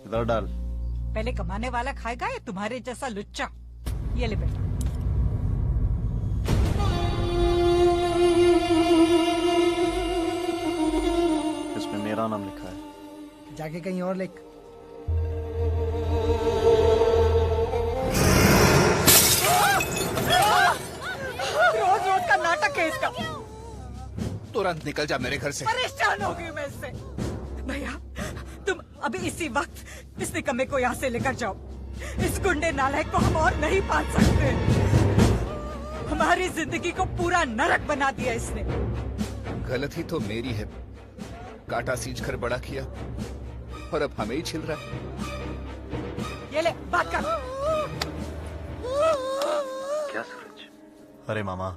इधर डाल। पहले कमाने वाला खाएगा या तुम्हारे जैसा लुच्चा? ये ले बेटा। इसमें मेरा नाम लिखा है। जाके कहीं और लिख। रोज रोज का नाटक है इसका। तुरंत निकल जा मेरे घर से। परेशान हो गई मैं इससे। भैया तुम अभी इसी वक्त इस निकम्मे को यहाँ से लेकर जाओ। इस गुंडे नालायक को हम और नहीं पाल सकते। हमारी जिंदगी को पूरा नरक बना दिया इसने। गलती तो मेरी है, कांटा सींच कर बड़ा किया और अब हमें ही छिल रहा है। ये ले बात कर। क्या सूरज? अरे मामा,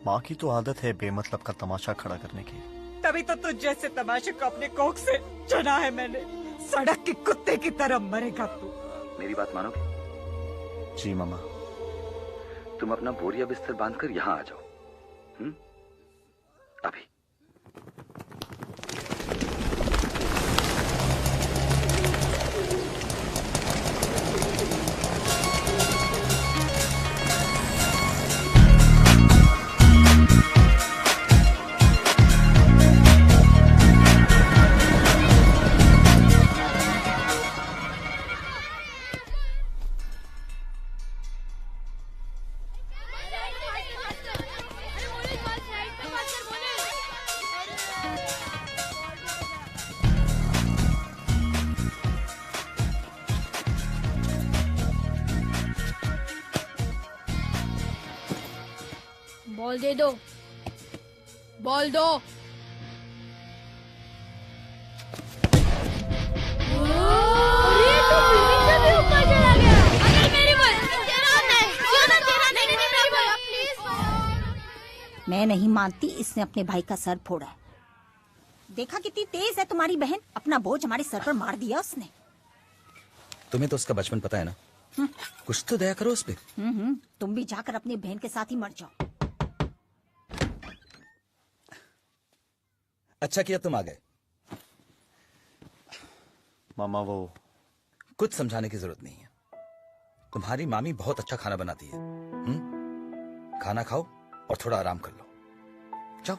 माँ की तो आदत है बेमतलब का तमाशा खड़ा करने की। तभी तो तुझ जैसे तमाशे को अपने कोख से चुना है मैंने। सड़क के कुत्ते की तरह मरेगा तू। मेरी बात मानोगे? जी मामा। तुम अपना बोरिया बिस्तर बांधकर यहाँ आ जाओ। अभी। बॉल दे दो, बॉल दो। अरे तो बिल्डिंग से भी ऊपर चला गया। अरे मेरी बॉल, मैं नहीं मानती, इसने अपने भाई का सर फोड़ा है। देखा कितनी तेज है तुम्हारी बहन, अपना बोझ हमारे सर पर मार दिया उसने। तुम्हें तो उसका बचपन पता है ना, कुछ तो दया करो उस पे। तुम भी जाकर अपनी बहन के साथ ही मर जाओ। अच्छा किया तुम आ गए। मामा वो कुछ समझाने की जरूरत नहीं है। तुम्हारी मामी बहुत अच्छा खाना बनाती है। खाना खाओ और थोड़ा आराम कर लो। जाओ।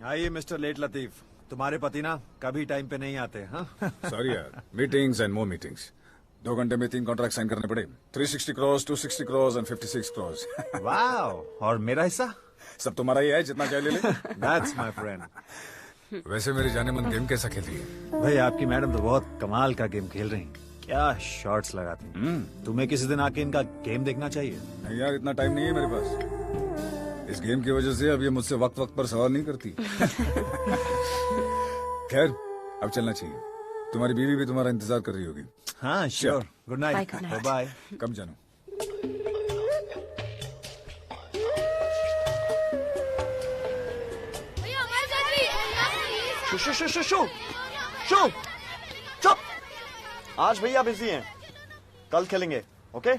आइए मिस्टर लेट लतीफ, तुम्हारे पति ना कभी टाइम पे नहीं आते। हाँ सॉरी यार, मीटिंग्स एंड मोर मीटिंग्स। 2 घंटे में 3 कॉन्ट्रैक्ट साइन करने पड़े। 360 crores, 260 crores and 56 crores। Wow, और मेरा हिस्सा? सब तुम्हारा ही है, जितना चाहे ले ले। That's my friend। वैसे मेरी जाने मन गेम कैसा खेल रही है? भाई आपकी मैडम तो बहुत कमाल का गेम खेल रही हैं। क्या शॉट्स लगाती हैं। तुम्हें किसी दिन आके इनका गेम देखना चाहिए। नहीं यार, इतना टाइम नहीं है मेरे पास। इस गेम की वजह से अब ये मुझसे वक्त वक्त पर सवाल नहीं करती। खैर, अब चलना चाहिए। तुम्हारी बीवी भी तुम्हारा इंतजार कर रही होगी। हाँ श्योर। Good night. बाय। कब जानो? भैया हमारे साथ भी शू शू शू शू शू चुप। आज भैया बिजी हैं, कल खेलेंगे। ओके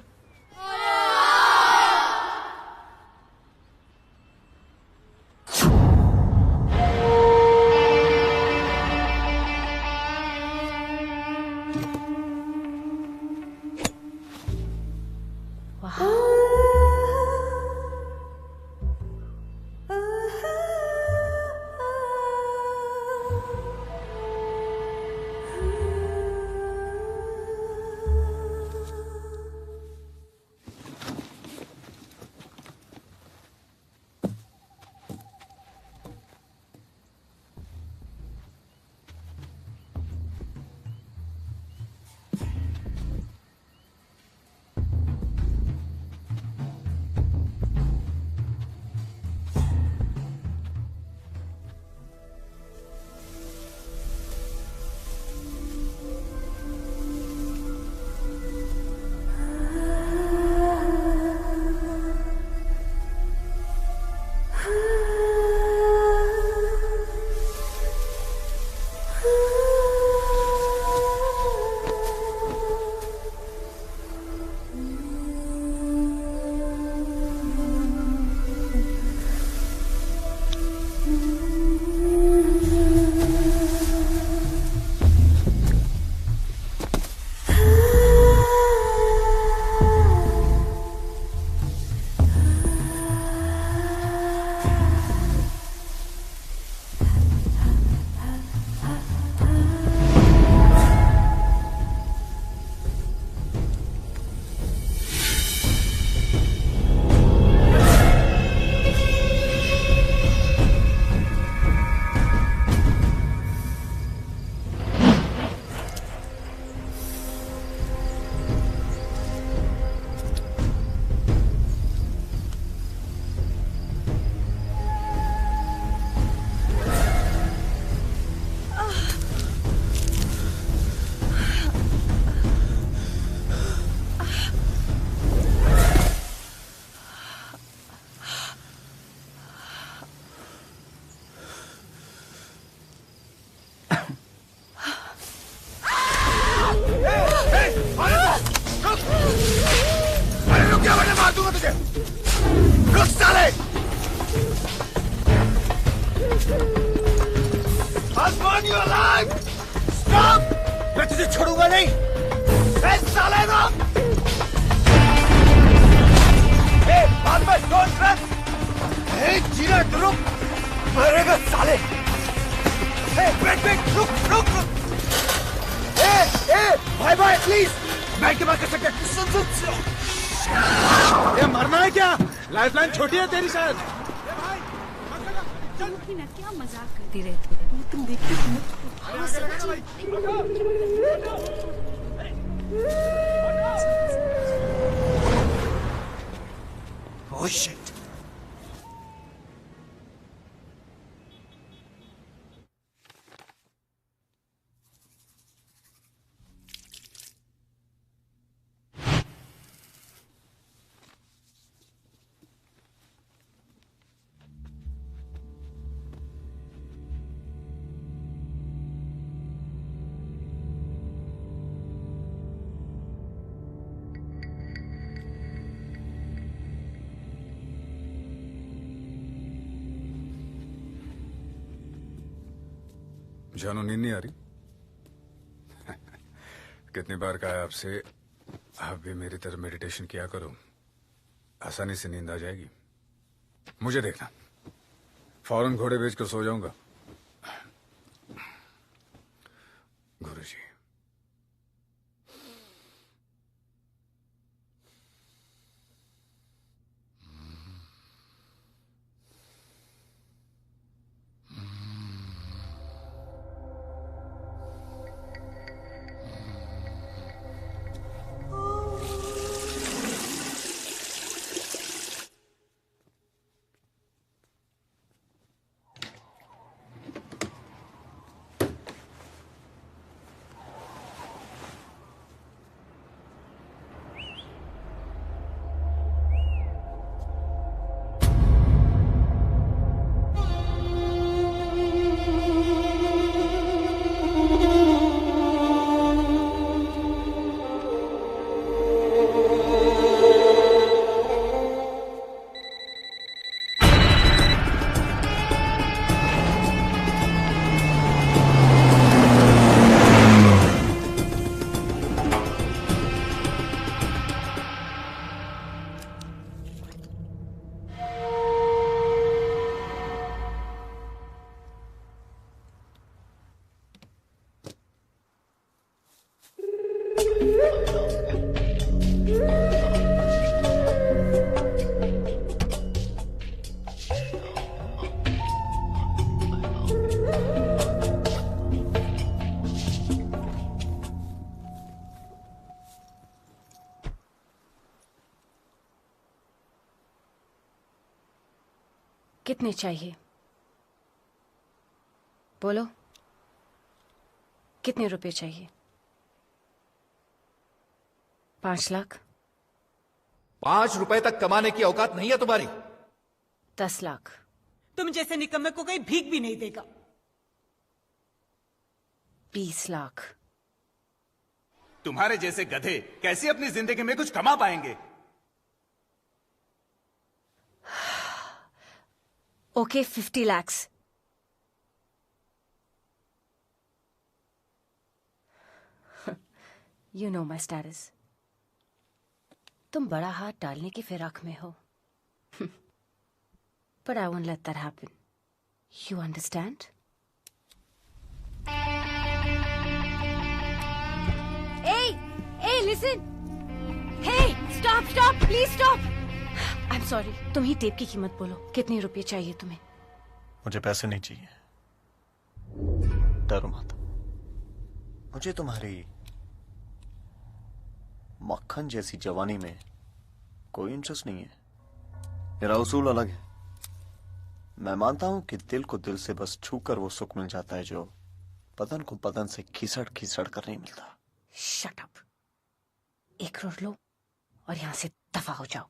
मैं तुझे छोड़ूंगा नहीं। साले ना बाद में डोंट रन। जीना रुक, मरेगा साले। वेट वेट, रुक रुक रुक। भाई भाई प्लीज, बैठ के बात कर सकते हैं। सुन ये मरना है क्या? लाइफलाइन छोटी है तेरी शायद। क्या मजाक करती रहती है तुम। देखिए Oh shit. जानू, नींद नहीं आ रही? कितनी बार कहा है आपसे, आप भी मेरी तरह मेडिटेशन किया करो, आसानी से नींद आ जाएगी। मुझे देखना, फौरन घोड़े बेचकर सो जाऊंगा। गुरुजी। कितने चाहिए? बोलो, कितने रुपए चाहिए? 5 लाख? 5 रुपए तक कमाने की औकात नहीं है तुम्हारी। 10 लाख? तुम जैसे निकम्मे को कोई भीख भी नहीं देगा। 20 लाख? तुम्हारे जैसे गधे कैसे अपनी जिंदगी में कुछ कमा पाएंगे? Okay, 50 lakhs. You know my status. तुम बड़ा हाथ डालने की फिराक में हो. But I won't let that happen. You understand? Hey, listen. Hey, stop, please stop. I'm sorry. तुम ही टेप की कीमत बोलो. कितने रुपए चाहिए तुम्हें? मुझे पैसे नहीं चाहिए, डरो मत। मुझे तुम्हारी मक्खन जैसी जवानी में कोई इंटरेस्ट नहीं है। मेरा उसूल अलग है। मैं मानता हूं कि दिल को दिल से बस छूकर वो सुख मिल जाता है जो बदन को बदन से खीसड़ कर नहीं मिलता। Shut up. 1 करोड़ लो और यहां से दफा हो जाओ।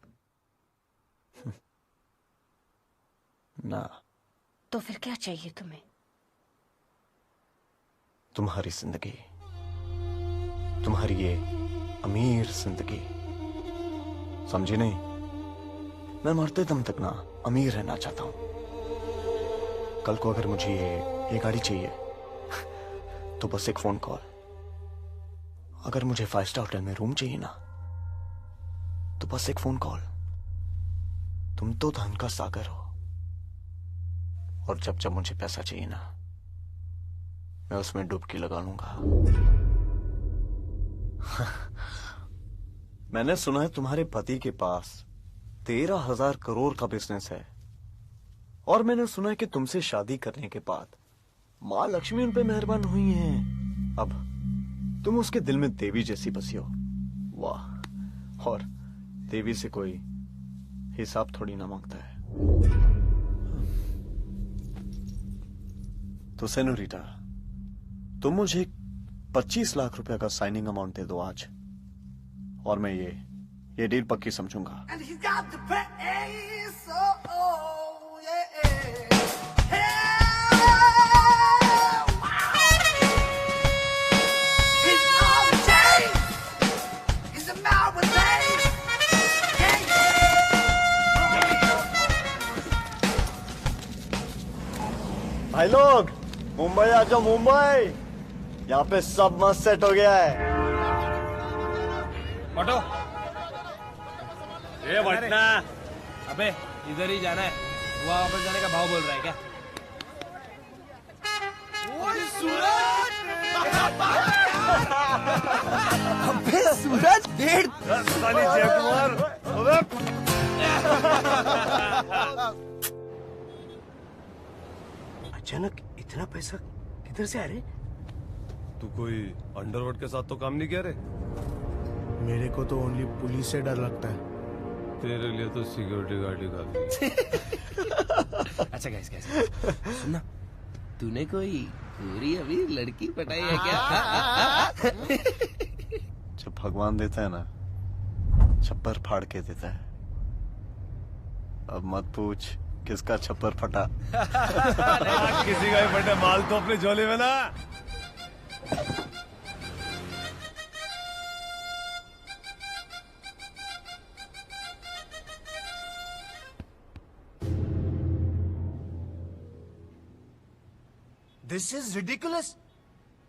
ना। तो फिर क्या चाहिए तुम्हें? तुम्हारी जिंदगी, तुम्हारी ये अमीर जिंदगी, समझी नहीं? मैं मरते दम तक ना अमीर रहना चाहता हूं। कल को अगर मुझे ये गाड़ी चाहिए तो बस एक फोन कॉल। अगर मुझे 5 स्टार होटल में रूम चाहिए ना तो बस एक फोन कॉल। तुम तो धन का सागर हो, और जब जब मुझे पैसा चाहिए ना मैं उसमें डुबकी लगा लूंगा। मैंने सुना है तुम्हारे पति के पास 13,000 करोड़ का बिजनेस है, और मैंने सुना है कि तुमसे शादी करने के बाद मां लक्ष्मी उन पे मेहरबान हुई हैं। अब तुम उसके दिल में देवी जैसी बसी हो। वाह, और देवी से कोई हिसाब थोड़ी ना मांगता है। तो सेनोरिटा, तुम मुझे 25 लाख रुपए का साइनिंग अमाउंट दे दो आज, और मैं ये डील पक्की समझूंगा। भाई लोग, मुंबई आ जाओ मुंबई, यहाँ पे सब मस्त सेट हो गया है। ऑटो ये वटना, अबे इधर ही जाना है। वहाँ वापस जाने का भाव बोल रहा है क्या? अबे सूरज डेढ़ साली जयकुमार। अचानक इतना पैसा किधर से आ रहे? तू कोई अंडरवर्ल्ड के साथ तो काम नहीं किया रे? मेरे को तो ओनली पुलिस से डर लगता है। तेरे लिए तो सिक्योरिटी गार्ड ही काफी। अच्छा गाइस सुनना, तूने कोई पूरी अभी लड़की पटाई है क्या? जब भगवान देता है ना, छप्पर फाड़ के देता है। अब मत पूछ किसका छप्पर फटा। किसी का भी फटे, माल तो अपने झोले में ना। This is ridiculous.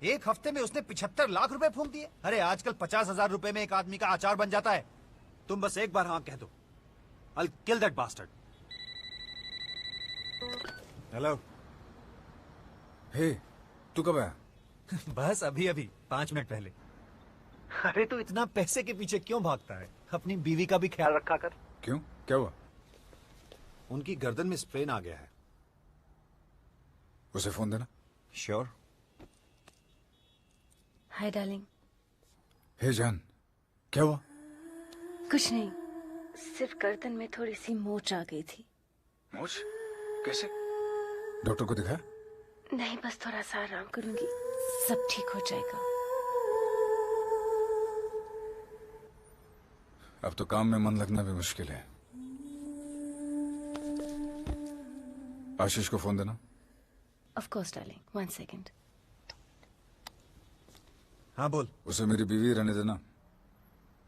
एक हफ्ते में उसने 75 लाख रुपए फूंक दिए। अरे आजकल 50,000 रुपए में एक आदमी का अचार बन जाता है। तुम बस एक बार हाँ कह दो, I'll kill that bastard. Hello. Hey, तू कब आया? बस अभी 5 मिनट पहले। अरे तू इतना पैसे के पीछे क्यों भागता है? अपनी बीवी का भी ख्याल रखा कर। क्यों, क्या हुआ? उनकी गर्दन में स्प्रेन आ गया है। उसे फोन देना। श्योर। Hi darling. हे जान, क्या हुआ? कुछ नहीं, सिर्फ गर्दन में थोड़ी सी मोच आ गई थी। मोच? कैसे? डॉक्टर को दिखाया? नहीं, बस थोड़ा सा आराम करूंगी, सब ठीक हो जाएगा। अब तो काम में मन लगना भी मुश्किल है। आशीष को फोन देना। Of course darling, 1 second. हाँ बोल। उसे मेरी बीवी रहने देना,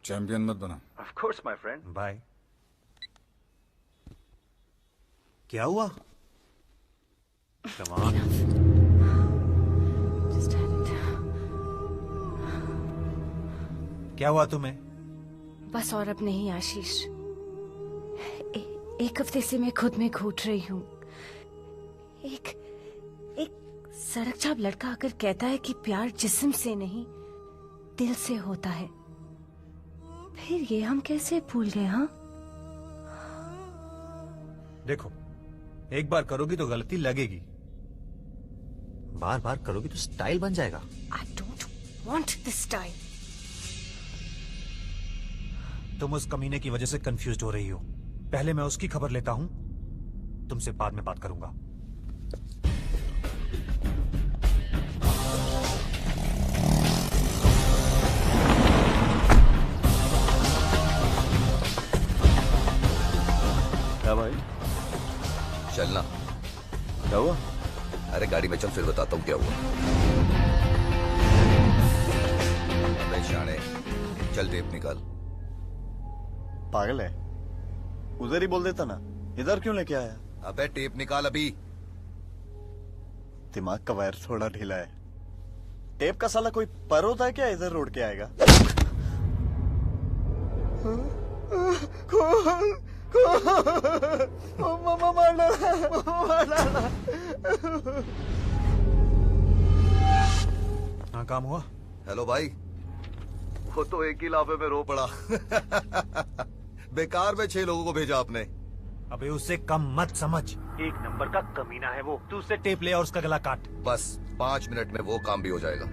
चैंपियन मत बना। Of course my friend. Bye. क्या हुआ? Come on. Just had it. क्या हुआ तुम्हें? बस और अब नहीं आशीष। एक हफ्ते से मैं खुद में घूट रही हूँ। एक सड़क छाप लड़का आकर कहता है कि प्यार जिस्म से नहीं दिल से होता है। फिर ये हम कैसे भूल गए? हाँ देखो, एक बार करोगी तो गलती लगेगी, बार बार करोगी तो स्टाइल बन जाएगा। I don't want this style. तुम उस कमीने की वजह से कंफ्यूज्ड हो रही हो। पहले मैं उसकी खबर लेता हूं, तुमसे बाद में बात करूंगा। क्या भाई? चलना। क्या हुआ? अरे गाड़ी में चल, फिर बताता हूँ क्या हुआ। अबे शाणे, चल टेप निकाल। पागल है? उधर ही बोल देता ना, इधर क्यों लेके आया? अबे टेप निकाल अभी। दिमाग का वायर थोड़ा ढीला है। टेप का साला कोई पर होता है क्या इधर रोड के आएगा? हाँ काम हुआ? हेलो भाई, वो तो एक ही लाफे में रो पड़ा। बेकार में 6 लोगों को भेजा आपने। अबे उसे कम मत समझ, एक नंबर का कमीना है वो। तू उससे टेप ले और उसका गला काट। बस 5 मिनट में वो काम भी हो जाएगा।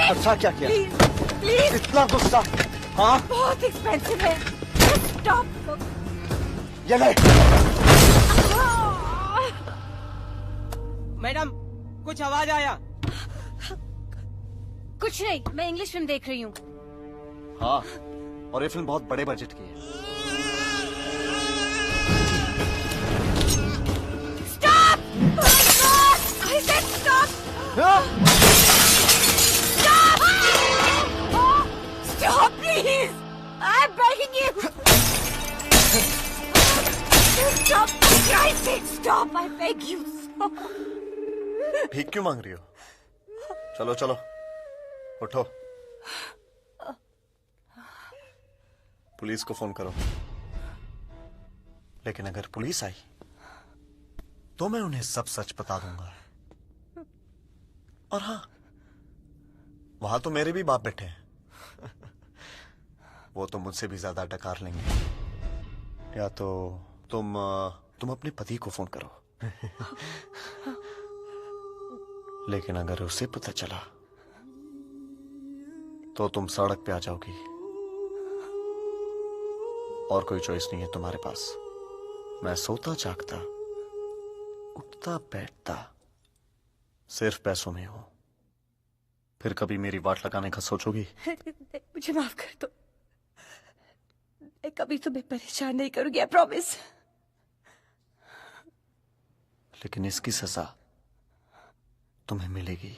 अच्छा क्या किया? प्लीज प्लीज, इतना गुस्सा? हाँ, बहुत एक्सपेंसिव है। स्टॉप। ये ले। मैडम कुछ आवाज आया? कुछ नहीं, मैं इंग्लिश फिल्म देख रही हूँ। हाँ, और ये फिल्म बहुत बड़े बजट की है। Stop! I said stop! Stop! Stop, please! I'm begging you! Stop! For Christ's sake, stop! I beg you! Stop! भीख क्यों मांग रही हो? चलो चलो, उठो। पुलिस को फोन करो। लेकिन अगर पुलिस आई तो मैं उन्हें सब सच बता दूंगा। और हाँ, वहां तो मेरे भी बाप बैठे हैं। वो तो मुझसे भी ज्यादा डकार लेंगे। या तो तुम अपने पति को फोन करो। लेकिन अगर उसे पता चला तो तुम सड़क पे आ जाओगी। और कोई चॉइस नहीं है तुम्हारे पास। मैं सोता जागता, उठता बैठता सिर्फ पैसों में हूं। फिर कभी मेरी वाट लगाने का सोचोगी? मुझे माफ कर दो, मैं कभी तुम्हें परेशान नहीं करूंगी, आई प्रॉमिस। लेकिन इसकी सजा तुम्हें मिलेगी।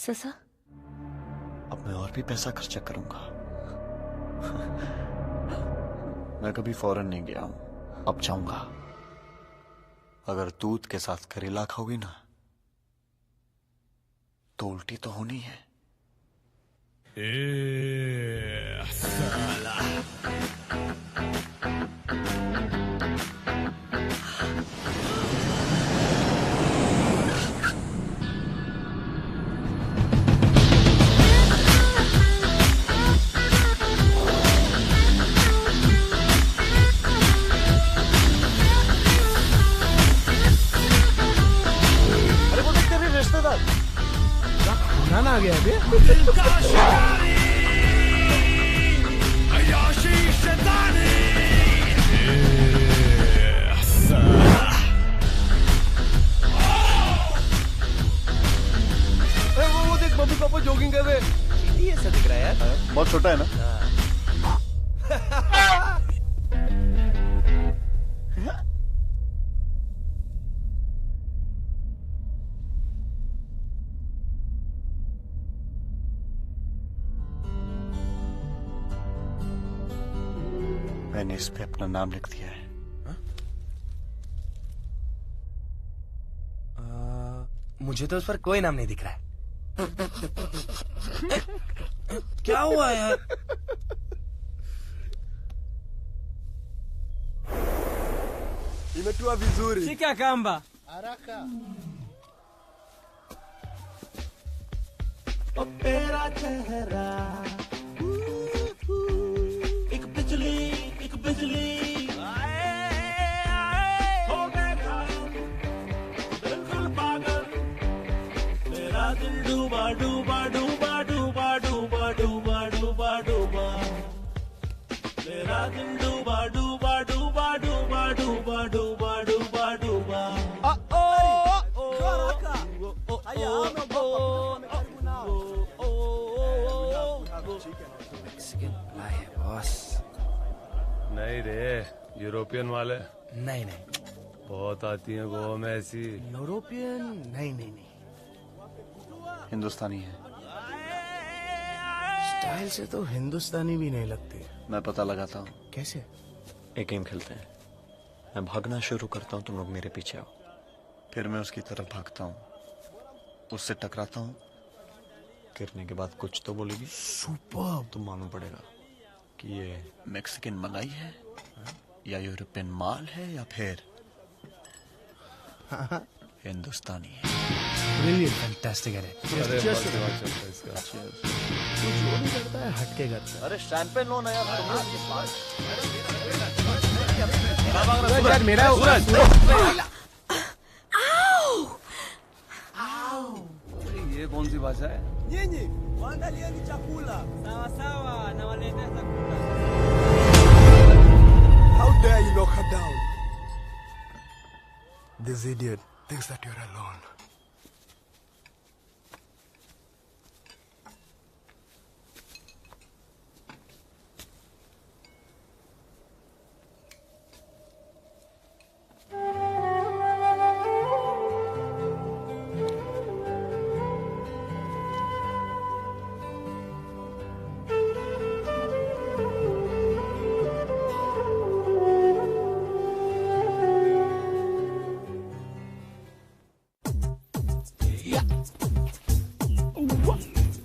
सजा? अब मैं और भी पैसा खर्चा करूंगा। मैं कभी फॉरेन नहीं गया हूं, अब जाऊंगा। अगर दूध के साथ करेला खाओगी ना तो उल्टी तो होनी है। साला। खाना आ गया अभी। वो देख, मम्मी पापा जॉगिंग कर रहे हैं। ये ऐसा दिख रहा है यार। बहुत छोटा है ना? मैंने इस पे अपना नाम लिख दिया है। मुझे तो उस पर कोई नाम नहीं दिख रहा है। क्या हुआ यार? Imetua vizuri. Shika kamba. Haraka. तेरा चेहरा एक बिजली हो गया बिल्कुल पागल। तेरा दिल डूबा डूबा डूबा डूबा डूबा डूबा डूबा डूबा। तेरा दिल डूबा डूबा डूबा डूबा डूबा डूबा डूबा डूबा। नहीं रे, यूरोपियन वाले। नहीं नहीं, बहुत आती हैं गोवा में ऐसी। यूरोपियन नहीं नहीं नहीं, हिंदुस्तानी है। स्टाइल से तो हिंदुस्तानी भी नहीं लगती। मैं पता लगाता हूँ। कैसे? एक गेम खेलते हैं। मैं भागना शुरू करता हूँ, तुम लोग मेरे पीछे आओ। फिर मैं उसकी तरफ भागता हूँ, उससे टकराता हूँ। गिरने के बाद कुछ तो बोलेगी। सुपर। तुम मालूम पड़ेगा कि ये मैक्सिकन मलाई है या यूरोपियन माल है या फिर हिंदुस्तानी है। ब्रिलियंट, फैंटास्टिक है। अरे तू जो भी करता है हटके करता है। अरे शैंपेन लो ना यार। मेरा ये कौन सी भाषा है? Nyinyi waandalieni chakula. Sawa sawa, na walete chakula. How dare you knock her down? This idiot thinks that you're alone.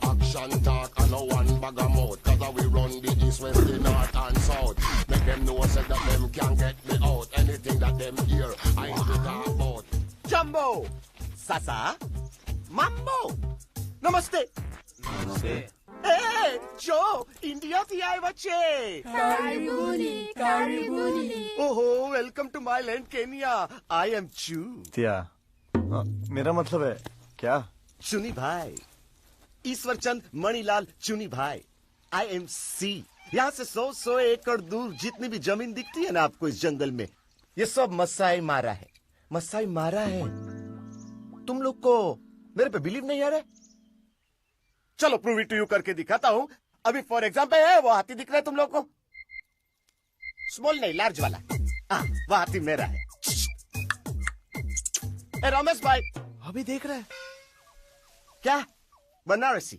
Action talk and no one bag of mouth. Cause we run the east, west, the north and south. Make them know say that them can't get me out. Anything that them hear, I ain't to talk about. Jumbo, Sasa, Mambo, Namaste. Namaste. Hey, Joe, India thi aaye bache. Karibuni, karibuni. Oh, welcome to my land, Kenya. I am Chu. क्या मेरा मतलब है क्या? चुनी भाई, ईश्वर चंद मणिलाल चुनी भाई. I am C. यहाँ से 100 एकड़ दूर जितनी भी जमीन दिखती है ना आपको इस जंगल में, ये सब मसाई मारा है. मसाई मारा है. तुम लोग को मेरे पे बिलीव नहीं आ रहा है? चलो प्रूव इट टू यू करके दिखाता हूँ. अभी फॉर एग्जाम्पल है वो हाथी दिख रहा है तुम लोग को? स्मॉल नहीं, लार्ज वाला. वो हाथी मेरा है. रमेश भाई अभी देख रहे हैं क्या? बनारसी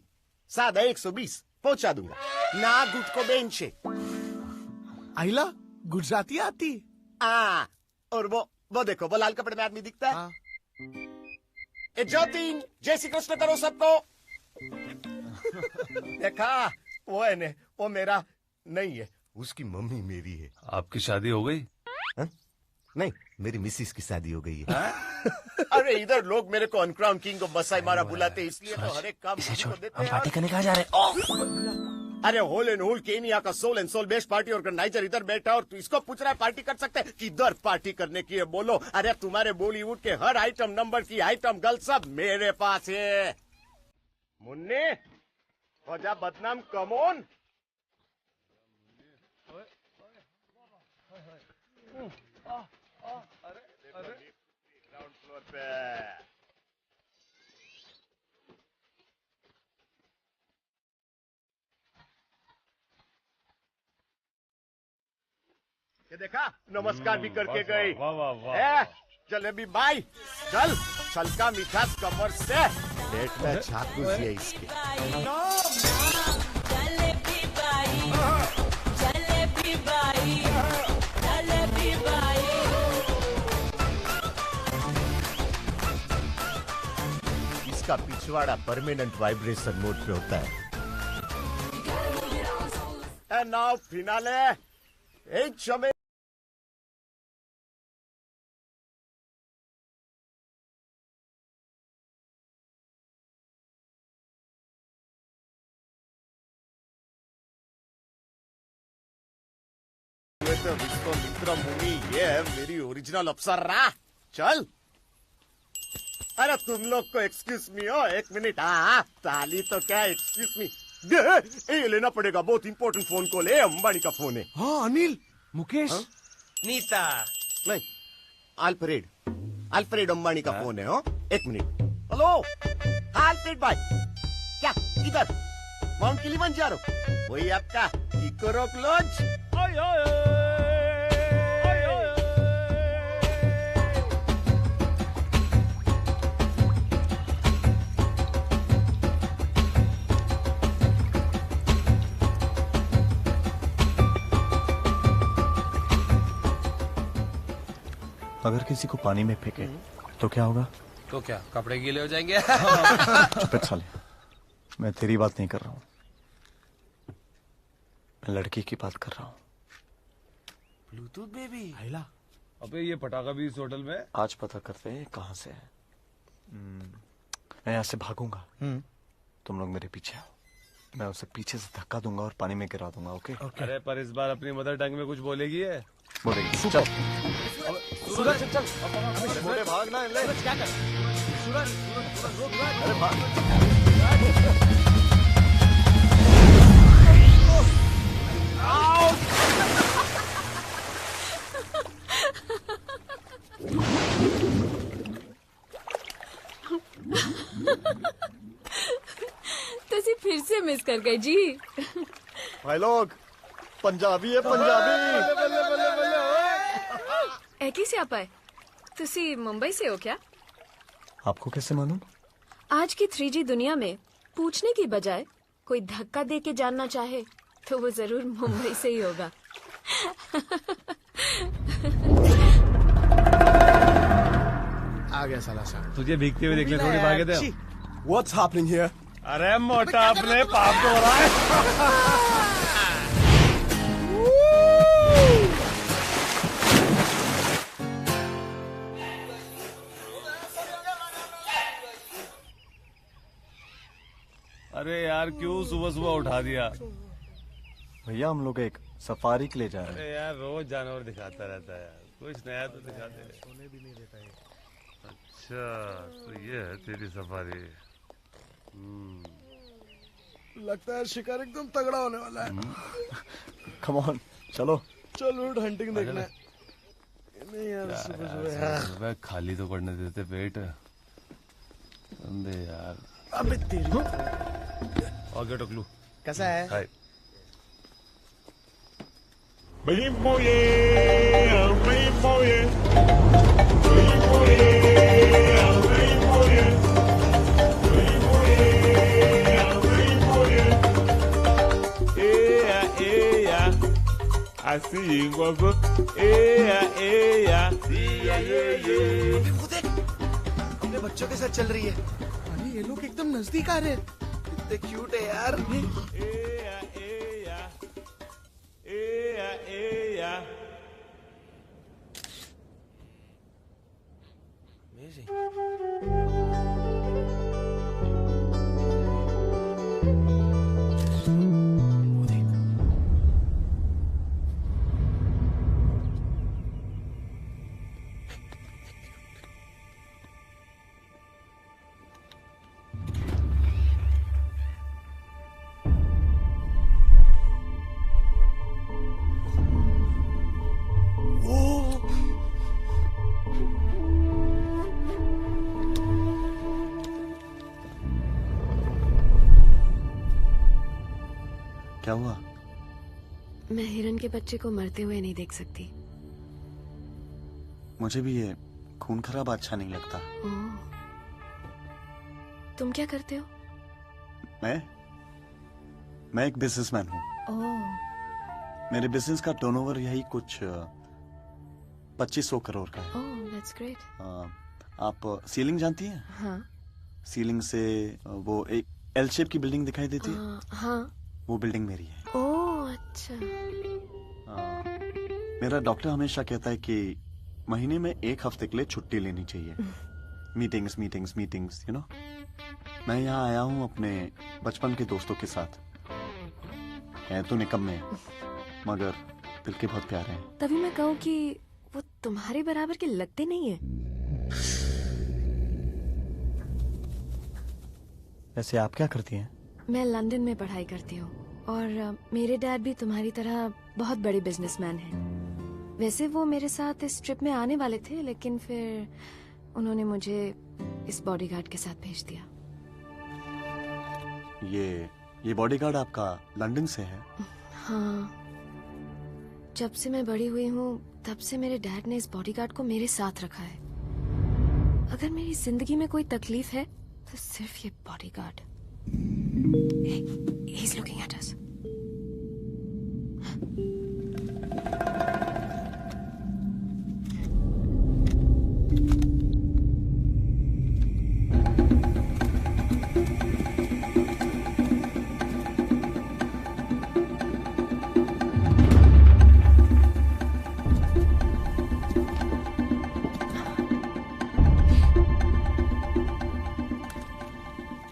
सादा 120 पहुंचा दूंगा. ना गुट को बेंच है. आइला गुजराती आती. और वो देखो, वो लाल कपड़े में आदमी दिखता है. ए ज्योतिन, जय श्री कृष्ण करो सबको. देखा, वो है ने, वो मेरा नहीं है, उसकी मम्मी मेरी है. आपकी शादी हो गई? नहीं, मेरी मिसिस की शादी हो गई है. अरे इधर लोग मेरे को अनक्राउन किंग ऑफ मसाई मारा बुलाते, इसलिए तो हर एक काम को देते हैं. पार्टी करने कहाँ जा रहे हैं? अरे होल एंड होल केनिया का sole and sole best party organiser इधर बैठा और तू इसको पूछ रहा है पार्टी कर सकते हैं? किधर पार्टी करने की है बोलो? अरे तुम्हारे बॉलीवुड के हर आइटम नंबर की आइटम गर्ल सब मेरे पास है. मुन्ने हो जा बदनाम. कमोन. ग्राउंड फ्लोर पे ये देखा, नमस्कार भी करके गई. वाह वाह वाह. जलेबी बाई, चल छलका मिठास कमर से पेट में छाप घुसी है इसके. Jalebi by, jalebi by, jalebi by. इसका पिछवाड़ा परमानेंट वाइब्रेशन मोड पे होता है. And now finale. एक समय तो विश्वामित्र मुनि ये है मेरी ओरिजिनल अप्सरा. चल. अरे तुम लोग को एक्सक्यूज मी हो, एक मिनट. ताली तो क्या एक्सक्यूज मी. ये लेना पड़ेगा, बहुत इंपॉर्टेंट फोन कॉल है. अंबानी का फोन है. हाँ अनिल, मुकेश, नीता. नहीं, अल्फ्रेड. अल्फ्रेड अंबानी का फोन है. एक मिनट. हेलो अल्फ्रेड भाई. क्या इधर माउंट किलिमंजारो? वही आपका किकोरोक लॉज. अगर किसी को पानी में फेंके तो क्या होगा? तो क्या कपड़े गीले हो जाएंगे? चुप साले, मैं तेरी बात नहीं कर रहा हूँ, मैं लड़की की बात कर रहा हूँ. Bluetooth baby. आइला. अबे ये पटाखा भी इस होटल में? आज पता करते हैं कहाँ से है. मैं यहाँ से भागूंगा, तुम लोग मेरे पीछे आओ. मैं उसे पीछे से धक्का दूंगा और पानी में गिरा दूंगा. ओके? अरे पर इस बार अपनी मदर टंग में कुछ बोलेगी है? बोलेगी. चल सूरज चल. भागना है. क्या कर? अरे भाग. तुसी फिर से मिस कर गए जी। भाई लोग पंजाबी है पंजाबी। एकी से आप आए? तुसी मुंबई से हो क्या? आपको कैसे मालूम? आज की 3G दुनिया में पूछने की बजाय कोई धक्का दे के जानना चाहे तो वो जरूर मुंबई से ही होगा। आ गया साला सा। तुझे भीगते हुए देखने थोड़ी भागे थे। What's happening here? अरे मोटा अपने पाप तो हो रहा है। अरे यार क्यों सुबह सुबह उठा दिया? भैया हम लोग एक सफारी के लिए जा रहे हैं। अरे यार रोज जानवर दिखाता रहता है यार, कुछ नया तो दिखाते रहे। सोने भी नहीं देता है। अच्छा तो ये है तेरी सफारी। लगता है शिकार एकदम तगड़ा होने वाला है। कम ऑन चलो। चलो हंटिंग देखना है। नहीं यार सुबह खाली तो पड़ने देते पेट। अंधे यार। अबे तेरी। और क्या टकलू? कैसा है? हाय। अपने बच्चों के साथ चल रही है। अरे ये लोग एकदम नजदीक आ रहे हैं। कितने क्यूट है यार। क्या हुआ? मैं हिरन के बच्चे को मरते हुए नहीं देख सकती। मुझे भी ये खून खराब अच्छा नहीं लगता। ओह, तुम क्या करते हो? मैं एक बिजनेसमैन हूँ। ओह, मेरे बिजनेस का टर्नओवर यही कुछ 2500 करोड़ का है। ओह, that's great। आप सीलिंग जानती हैं? हाँ। सीलिंग से वो एक एल शेप की बिल्डिंग दिखाई देती है? हाँ। वो बिल्डिंग मेरी है। ओह, अच्छा। मेरा डॉक्टर हमेशा कहता है कि महीने में 1 हफ्ते के लिए छुट्टी लेनी चाहिए। Meetings meetings meetings you know. मैं यहाँ आया हूँ अपने बचपन के दोस्तों के साथ। है तो निकम्मे मगर दिल के बहुत प्यारे हैं। तभी मैं कहूँ कि वो तुम्हारे बराबर के लगते नहीं है। वैसे आप क्या करती हैं? मैं लंदन में पढ़ाई करती हूँ और मेरे डैड भी तुम्हारी तरह बहुत बड़े बिजनेसमैन हैं। वैसे वो मेरे साथ इस ट्रिप में आने वाले थे, लेकिन फिर उन्होंने मुझे इस बॉडीगार्ड के साथ भेज दिया। ये बॉडीगार्ड आपका लंदन से है? हाँ, जब से मैं बड़ी हुई हूँ तब से मेरे डैड ने इस बॉडीगार्ड को मेरे साथ रखा है। अगर मेरी जिंदगी में कोई तकलीफ है तो सिर्फ ये bodyguard. Hey, he's looking at us.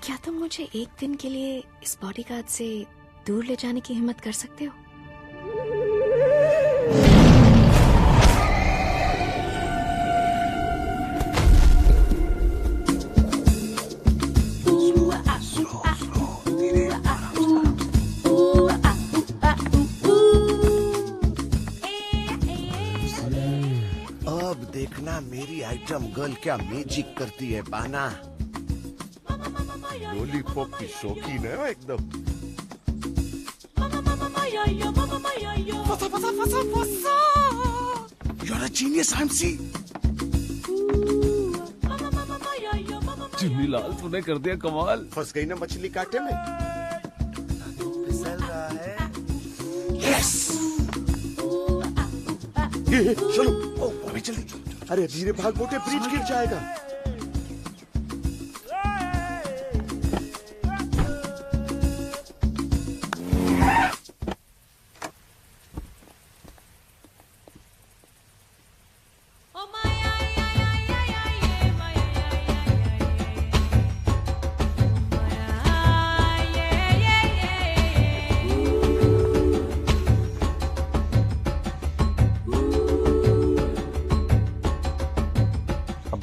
क्या तुम मुझे एक दिन के लिए इस बॉडीगार्ड से दूर ले जाने की हिम्मत कर सकते हो? आइटम गर्ल क्या मैजिक करती है बाना। लॉलीपॉप की शौकीन है वो एकदम। फसा। You're a genius, MC. Chunni Lal तूने कर दिया कमाल। फंस गई ना मछली कांटे में। फिसल रहा है। Yes. ये चलो अभी जल्दी। अरे धीरे भाग मोटे ब्रिज गिर जाएगा।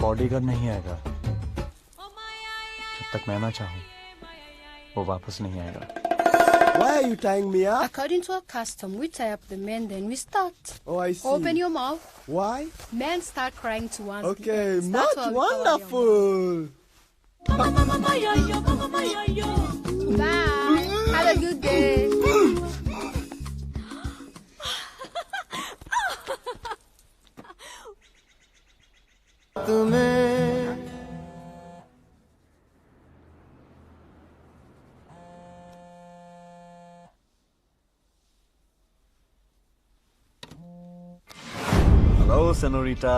बॉडीगार्ड नहीं आएगा जब तक मैं ना चाहूं, वो वापस नहीं आएगा। Why are you tying me up? According to our custom, we tie up the men, then we start. Oh, I see. Open your mouth. Why? Men start crying to one. Okay, That's much how we cover wonderful. Bye. Have a good day. Hello senorita.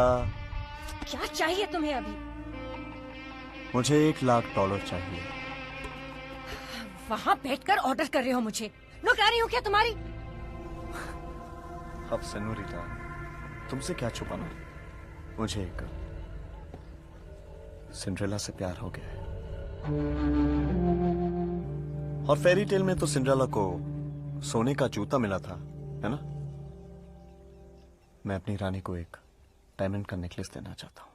क्या चाहिए तुम्हें अभी? मुझे $1,00,000 चाहिए। वहाँ बैठकर order कर रहे हो मुझे? नौकरानी हूँ क्या तुम्हारी? अब सेनोरिटा, तुमसे क्या छुपाना? मुझे एक सिंड्रेला से प्यार हो गया है। और फेरी टेल में तो सिंड्रेला को सोने का जूता मिला था, है ना? मैं अपनी रानी को एक डायमंड का नेकलेस देना चाहता हूँ।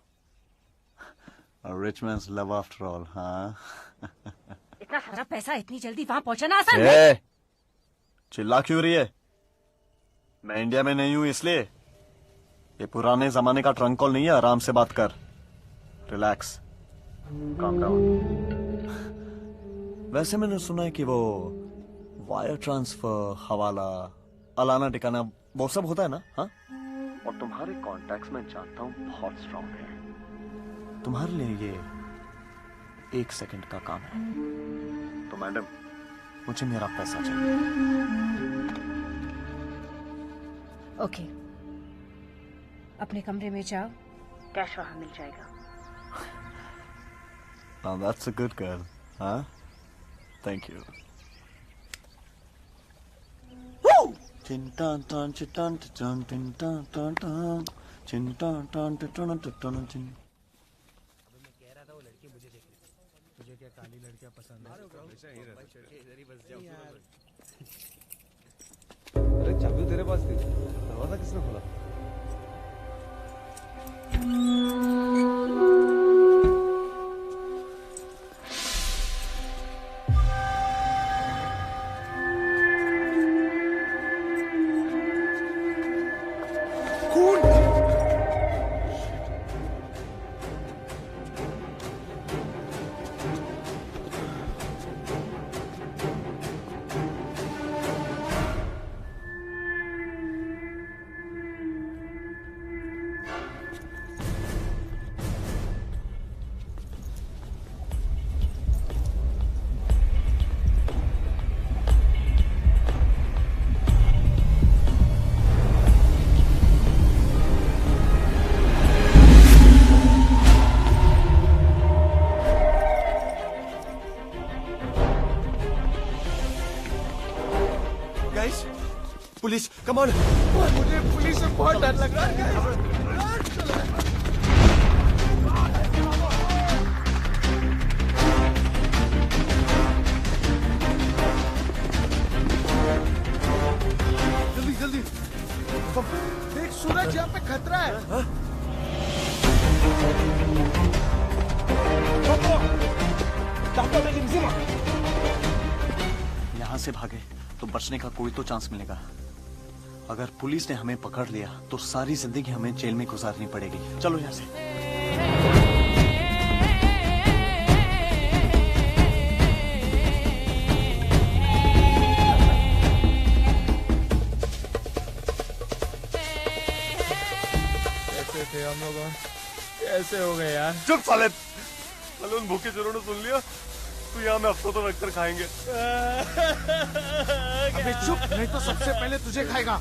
Rich mains love after all. हाँ। इतना सारा पैसा इतनी जल्दी वहाँ पहुँचाना आसान है? है? चिल्ला क्यों रही है? मैं इंडिया में नहीं हूँ इसलिए। ये पुराने जमाने का ट्रंक कॉल नहीं है, आराम से बात कर। Relax, calm down. वैसे मैंने सुना है कि वो वायर ट्रांसफर, हवाला, अलाना टिकाना वो सब होता है ना? हाँ। और तुम्हारे कॉन्टैक्ट्स में जानता हूँ बहुत स्ट्रांग है। तुम्हारे लिए ये 1 सेकंड का काम है। तो मैडम, मुझे मेरा पैसा चाहिए। ओके, अपने कमरे में जाओ, कैश वहां मिल जाएगा। Now that's a good girl, huh? Thank you. Woo! Chin tan tan chin tan tan chin tan tan tan chin tan tan tan tan chin. तुझे क्या काली लड़कियां पसंद है? इधर ही बस जाओ। अरे चाबी तेरे पास थी, दरवाजा किसने खोला? Police, come on. मुझे पुलिस से बहुत डर लग रहा है। जल्दी जल्दी देख, सूरज यहाँ पे खतरा है। यहाँ से भागे तो बचने का कोई तो चांस मिलेगा। अगर पुलिस ने हमें पकड़ लिया तो सारी जिंदगी हमें जेल में गुजारनी पड़ेगी। चलो यहाँ से। यार। चुप साले। साले उन भूखे चोरों ने सुन लिया तो यहाँ में हफ्तों तो रखकर खाएंगे। अबे चुप, नहीं तो सबसे पहले तुझे खाएगा।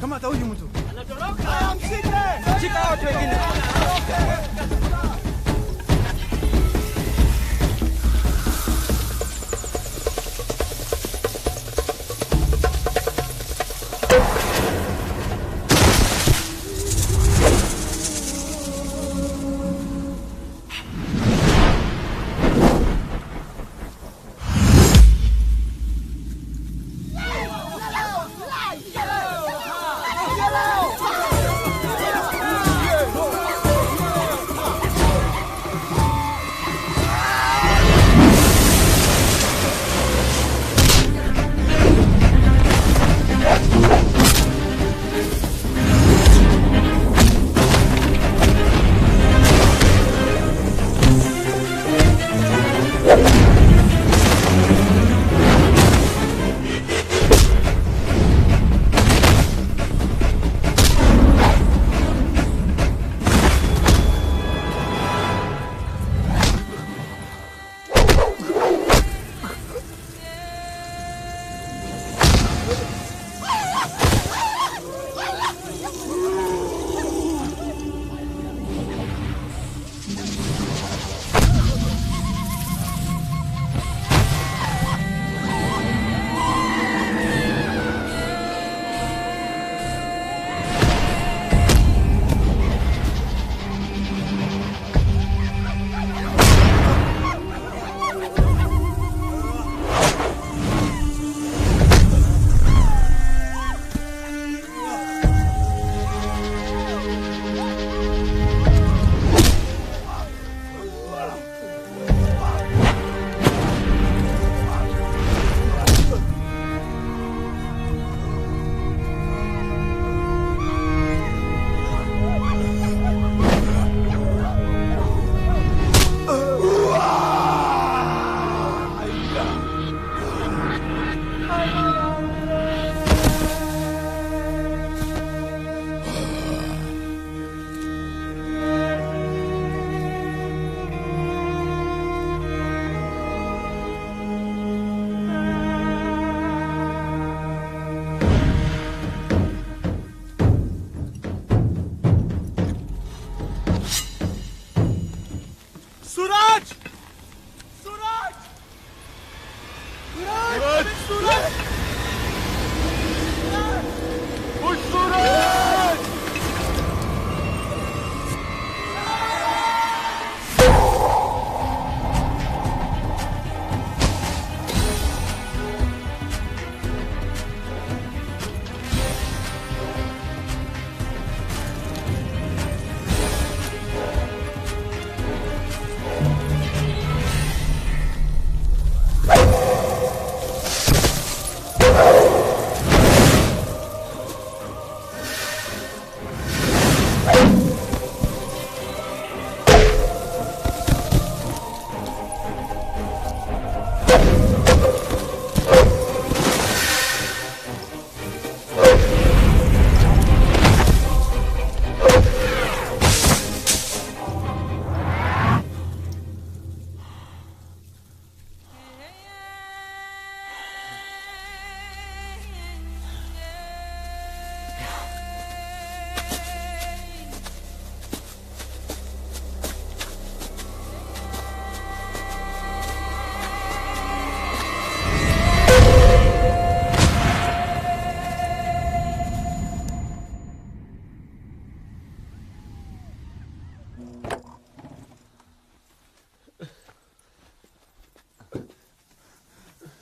Kama ta huyu mtu. Anatoroka. Mshike. Shika watu wengine.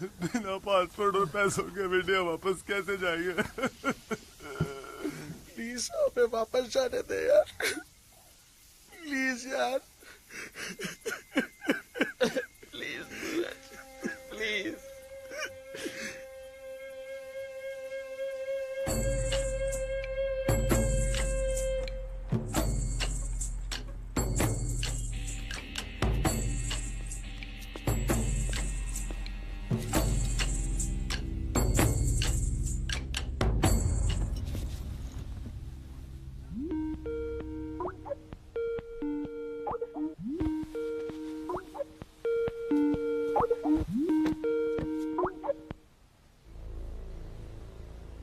बिना पासपोर्ट और पैसों के इंडिया वापस कैसे जाएंगे? प्लीज हमें वापस जाने दे यार, प्लीज यार, please please.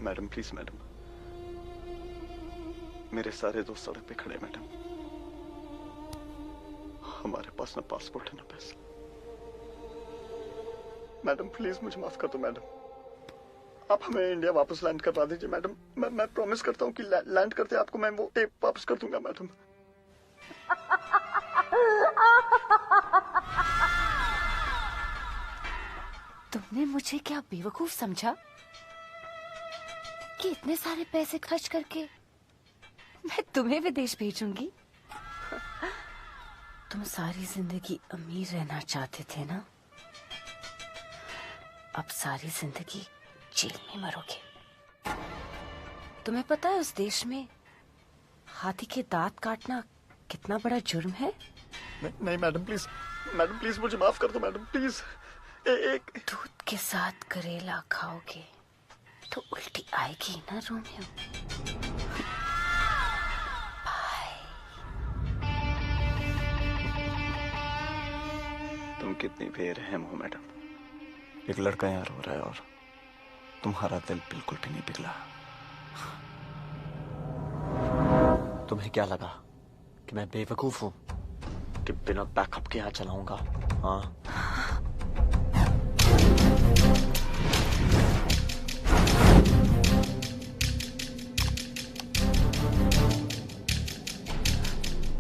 Madam please madam, मेरे सारे दोस्त सड़क पे खड़े मैडम, हमारे पास ना पासपोर्ट है ना पैसा। मैडम प्लीज मुझे माफ कर दो मैडम, आप हमें इंडिया वापस लैंड करवा दीजिए मैडम। मैं प्रॉमिस करता हूँ कि लैंड करते आपको मैं वो टेप वापस कर दूंगा मैडम। तुमने मुझे क्या बेवकूफ समझा कि इतने सारे पैसे खर्च करके मैं तुम्हें विदेश भेजूंगी? तुम सारी जिंदगी अमीर रहना चाहते थे ना, अब सारी जिंदगी जेल में मरोगे। तुम्हें पता है उस देश में हाथी के दांत काटना कितना बड़ा जुर्म है? नहीं मैडम प्लीज मुझे माफ कर दो मैडम प्लीज। एक दूध के साथ करेला खाओगे तो उल्टी आएगी ना रोमियो। तुम कितनी बेरहम हो मैडम। एक लड़का यहाँ रो रहा है और तुम्हारा दिल बिल्कुल भी नहीं पिघला। तुम्हें क्या लगा कि मैं बेवकूफ हूँ कि बिना बैकअप के यहाँ चलाऊंगा? हाँ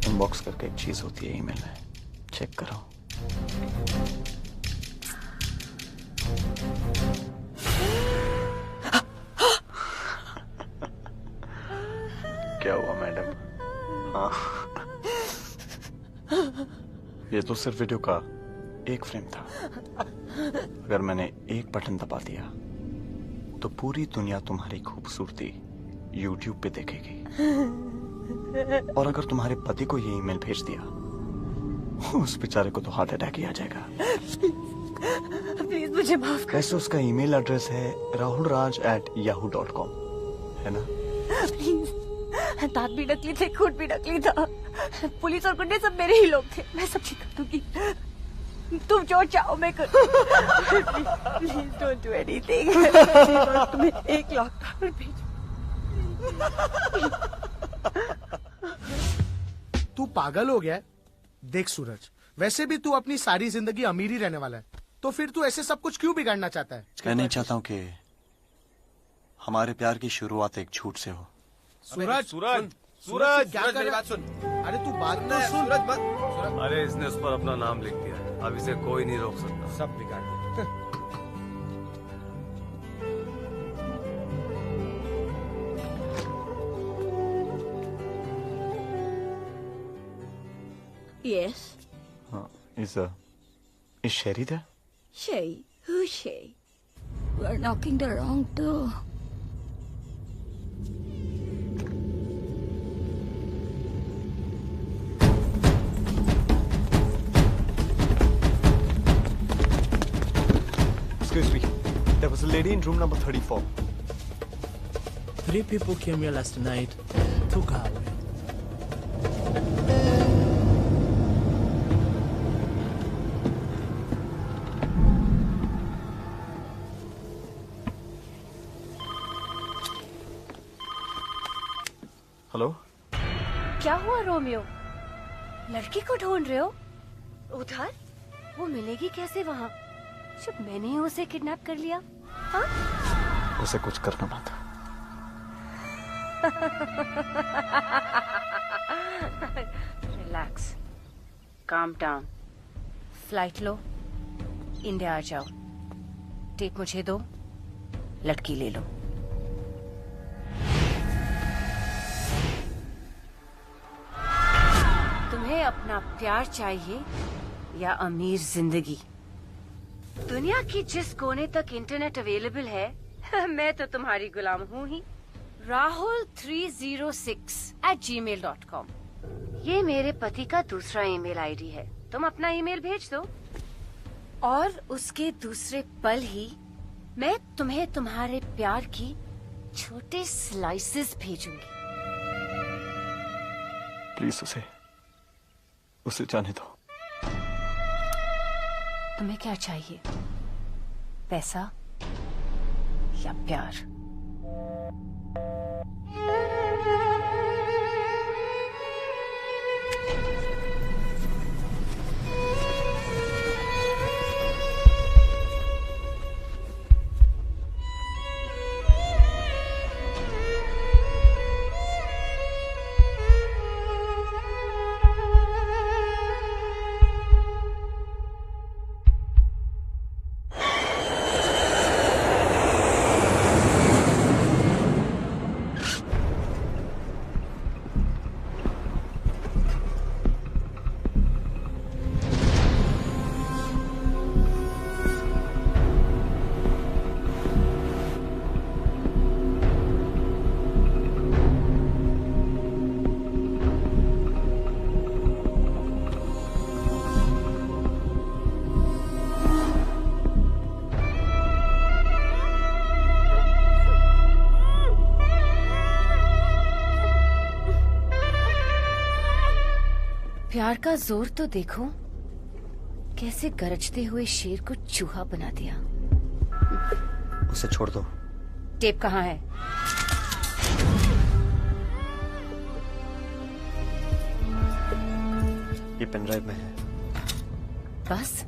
इनबॉक्स करके एक चीज होती है ईमेल में, चेक करो। क्या हुआ मैडम? हाँ ये तो सिर्फ वीडियो का एक फ्रेम था। अगर मैंने एक बटन दबा दिया तो पूरी दुनिया तुम्हारी खूबसूरती YouTube पे देखेगी। और अगर तुम्हारे पति को ये ईमेल भेज दिया, उस बेचारे को तो हार्ट अटैक ही आ जाएगा। प्लीज मुझे माफ कर। वैसे उसका ईमेल एड्रेस है rahulraj@yahoo.com, है ना? प्लीज, दांत भी नकली थे, खून भी नकली था, पुलिस और गुंडे सब मेरे ही लोग थे। मैं सब ठीक कर दूंगी, तुम जो चाहो मैं कर। Please don't do anything. तुम्हें 1 लाख डॉलर भेज। तू पागल हो गया है? देख सूरज, वैसे भी तू अपनी सारी जिंदगी अमीर ही रहने वाला है, तो फिर तू ऐसे सब कुछ क्यों बिगाड़ना चाहता है? मैं नहीं चाहता हूँ कि हमारे प्यार की शुरुआत एक झूठ से हो। सूरज सूरज सूरज क्या सूरज, कर मेरी रहा बात सुन। अरे तू बात तो सुन। सूरज मत। अरे इसने उस पर अपना नाम लिख दिया है, अब इसे कोई नहीं रोक सकता। सब बिगाड़ दिया। Yes. Is Sherry there? Shay? Who's Shay? We're knocking the wrong door. Excuse me. There was a lady in room number 34. 3 people came here last night, took her away. Hello? क्या हुआ रोमियो? लड़की को ढूंढ रहे हो? उधर? वो मिलेगी कैसे वहाँ जब मैंने ही उसे किडनैप कर लिया? हाँ? उसे कुछ करना मत। रिलैक्स, काम डाउन, फ्लाइट लो, इंडिया आ जाओ। टेप मुझे दो, लड़की ले लो। तुम्हें अपना प्यार चाहिए या अमीर जिंदगी? दुनिया की जिस कोने तक इंटरनेट अवेलेबल है मैं तो तुम्हारी गुलाम हूँ ही। rahul306@gmail.com ये मेरे पति का दूसरा ईमेल आईडी है। तुम अपना ईमेल भेज दो और उसके दूसरे पल ही मैं तुम्हें तुम्हारे प्यार की छोटे स्लाइसेस भेजूंगी। प्लीज उसे जाने दो। तुम्हें क्या चाहिए, पैसा या प्यार? प्यार का जोर तो देखो, कैसे गरजते हुए शेर को चूहा बना दिया। उसे छोड़ दो। टेप कहाँ है? ये पेनड्राइव में है। बस?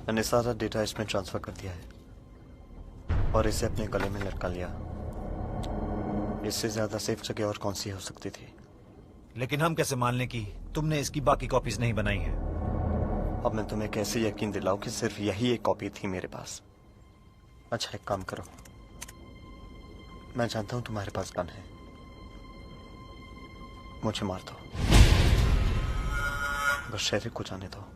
मैंने सारा डेटा इसमें ट्रांसफर कर दिया है और इसे अपने गले में लटका लिया। इससे ज्यादा सेफ जगह और कौन सी हो सकती थी? लेकिन हम कैसे मान लें कि तुमने इसकी बाकी कॉपीज नहीं बनाई हैं? अब मैं तुम्हें कैसे यकीन दिलाऊं कि सिर्फ यही एक कॉपी थी मेरे पास? अच्छा, एक काम करो, मैं जानता हूं तुम्हारे पास गन है, मुझे मार दो, बस शेरिफ को जाने दो।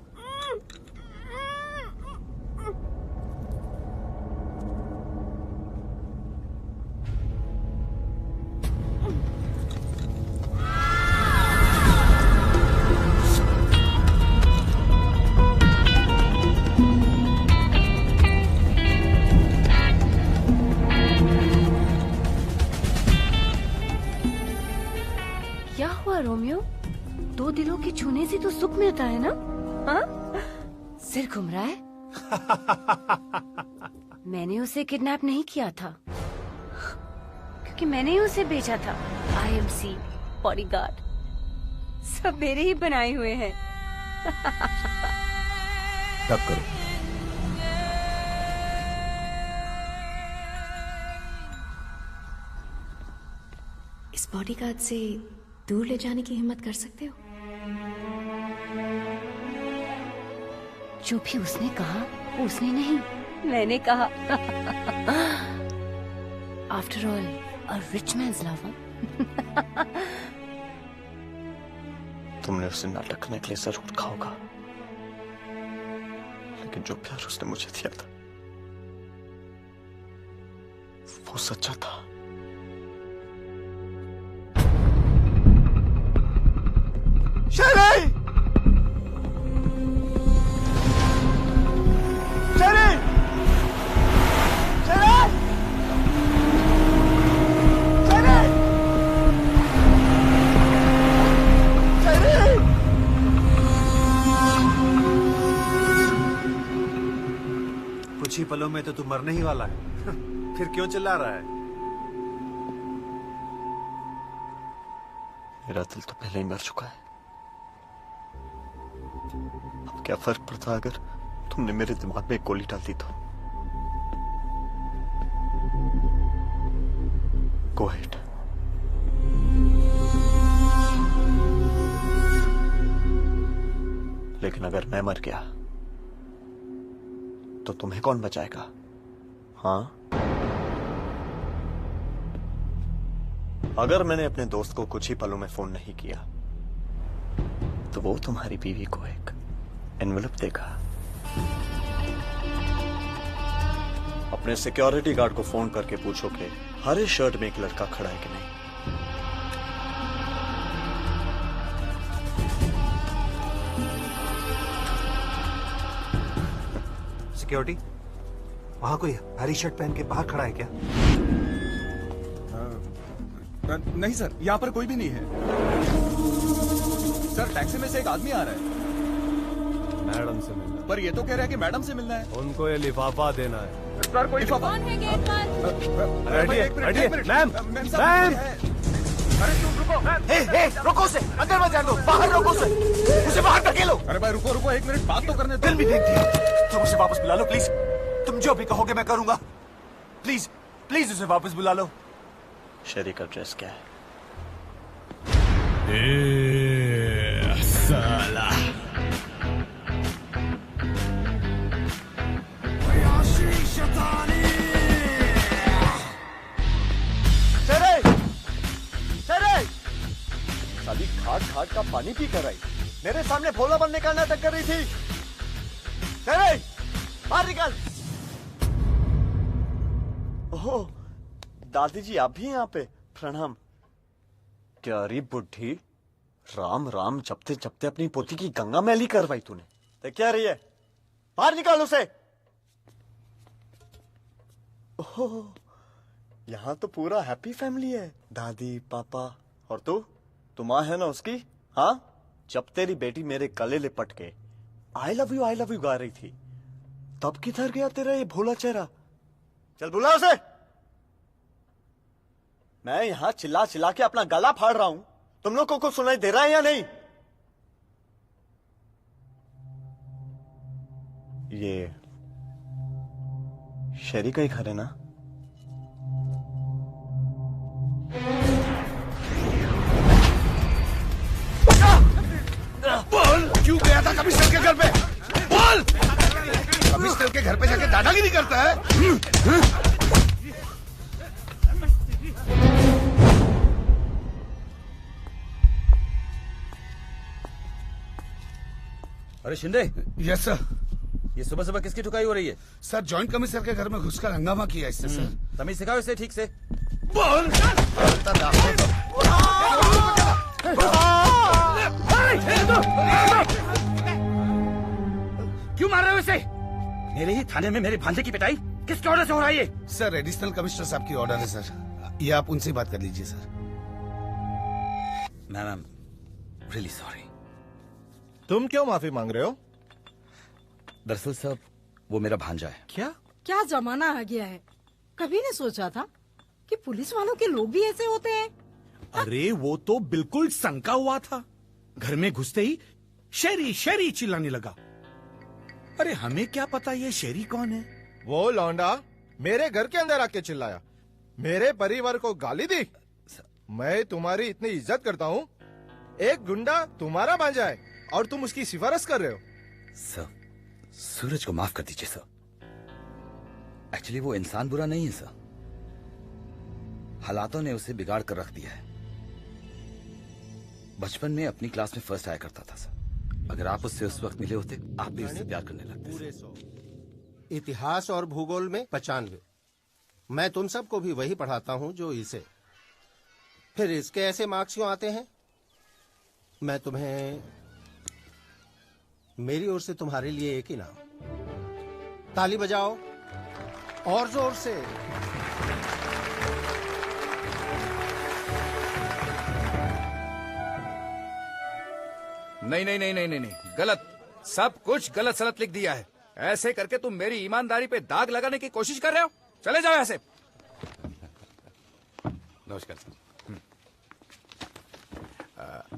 रोमियो, दो दिलों के छूने से तो सुख मिलता है ना? हाँ? सिर घूम रहा है? मैंने उसे किडनैप नहीं किया था, क्योंकि मैंने ही उसे भेजा था। IMC बॉडीगार्ड सब मेरे ही बनाए हुए हैं। तब करो। इस बॉडीगार्ड से दूर ले जाने की हिम्मत कर सकते हो? जो भी उसने कहा वो उसने नहीं, मैंने कहा। After all a rich mains lover. तुमने उसे नाटक करने के लिए जरूर कहा होगा, लेकिन जो प्यार उसने मुझे दिया था वो सच्चा था। शेरी! शेरी! शेरी! शेरी! शेरी! कुछ ही पलों में तो तू मरने ही वाला है। फिर क्यों चिल्ला रहा है? मेरा दिल तो पहले ही मर चुका है। अब क्या फर्क पड़ता अगर तुमने मेरे दिमाग में एक गोली डाल दी तो? Go ahead. लेकिन अगर मैं मर गया तो तुम्हें कौन बचाएगा? हाँ, अगर मैंने अपने दोस्त को कुछ ही पलों में फोन नहीं किया तो वो तुम्हारी बीवी को एक एनवेलप देगा। अपने सिक्योरिटी गार्ड को फोन करके पूछो कि हरे शर्ट में एक लड़का खड़ा है कि नहीं। सिक्योरिटी, वहां कोई हरी शर्ट पहन के बाहर खड़ा है क्या? नहीं सर, यहाँ पर कोई भी नहीं है। सर, टैक्सी में से एक आदमी आ रहा है। मैडम से मिलना। पर ये तो कह रहा है कि मैडम से मिलना है। उनको ये लिफाफा देना है। सर, कोई लिफाफा? कौन है गेट पर? मैम, मैम, अरे तुम रुको। रोको उसे, अंदर मत जाने दो, बाहर रोको उसे, उसे बाहर धकेलो। अरे भाई रुको रुको, 1 मिनट बात तो करने दो। दिल भी देख दिया। तुम उसे वापस बुला लो प्लीज। तुम जो भी कहोगे मैं करूंगा। प्लीज प्लीज उसे वापस बुला लो। शेरी का ड्रेस क्या है? साला। साली खाट खाट का पानी पी कर आई, मेरे सामने भोला बनने का नाटक कर रही थी। बाहर निकल। ओह, दादी जी आप भी यहाँ पे? प्रणाम। प्यारी बुढ़ी, राम राम जपते जपते अपनी पोती की गंगा मैली करवाई तूने। तो क्या रही है? बाहर निकाल उसे। ओह, यहाँ तो पूरा हैप्पी फैमिली है, दादी पापा और तू माँ है ना उसकी? हाँ, जब तेरी बेटी मेरे गले लिपट के आई लव यू गा रही थी तब किधर गया तेरा ये भोला चेहरा? चल बुला उसे। मैं यहां चिल्ला चिल्ला के अपना गला फाड़ रहा हूं, तुम लोगों को सुनाई दे रहा है या नहीं? ये शेरी का ही घर है ना? बोल, क्यों गया था कमिश्नर के घर पे? बोल! कमिश्नर के घर पे जाके दादागिरी करता है? अरे शिंदे। Yes sir. ये सुबह सुबह किसकी ठुकाई हो रही है? सर, जॉइंट कमिश्नर के घर में घुसकर हंगामा किया इससे सर। तमीज सिखाओ इसे ठीक से। बोल! क्यों मार रहे हो इसे? मेरे ही थाने में मेरे भांजे की पिटाई किसके ऑर्डर से हो रहा है ये? सर, एडिशनल कमिश्नर साहब की ऑर्डर है सर। ये आप उनसे बात कर लीजिए सर। Ma'am, really sorry. तुम क्यों माफी मांग रहे हो? दरअसल साहब, वो मेरा भांजा है। क्या जमाना आ गया है। कभी नहीं सोचा था कि पुलिस वालों के लोग भी ऐसे होते हैं। अरे वो तो बिल्कुल सनका हुआ था, घर में घुसते ही शेरी शेरी चिल्लाने लगा। अरे हमें क्या पता ये शेरी कौन है? वो लौंडा मेरे घर के अंदर आके चिल्लाया, मेरे परिवार को गाली दी। मैं तुम्हारी इतनी इज्जत करता हूँ, एक गुंडा तुम्हारा भांजा है और तुम उसकी सिफारिश कर रहे हो। सर, सूरज को माफ कर दीजिए सर। एक्चुअली वो इंसान बुरा नहीं है सर, हालातों ने उसे बिगाड़ कर रख दिया है। बचपन में अपनी क्लास में फर्स्ट आया करता था सर। अगर आप उससे उस वक्त मिले होते, आप भी उससे प्यार करने लगते सर। इतिहास और भूगोल में 95। मैं तुम सबको भी वही पढ़ाता हूँ जो इसे। फिर इसके ऐसे मार्क्स क्यों आते हैं? मैं तुम्हें, मेरी ओर से तुम्हारे लिए एक इनाम। ताली बजाओ और जोर से। नहीं नहीं नहीं नहीं नहीं नहीं, गलत, सब कुछ गलत सलत लिख दिया है। ऐसे करके तुम मेरी ईमानदारी पे दाग लगाने की कोशिश कर रहे हो। चले जाओ ऐसे। नमस्कार सर।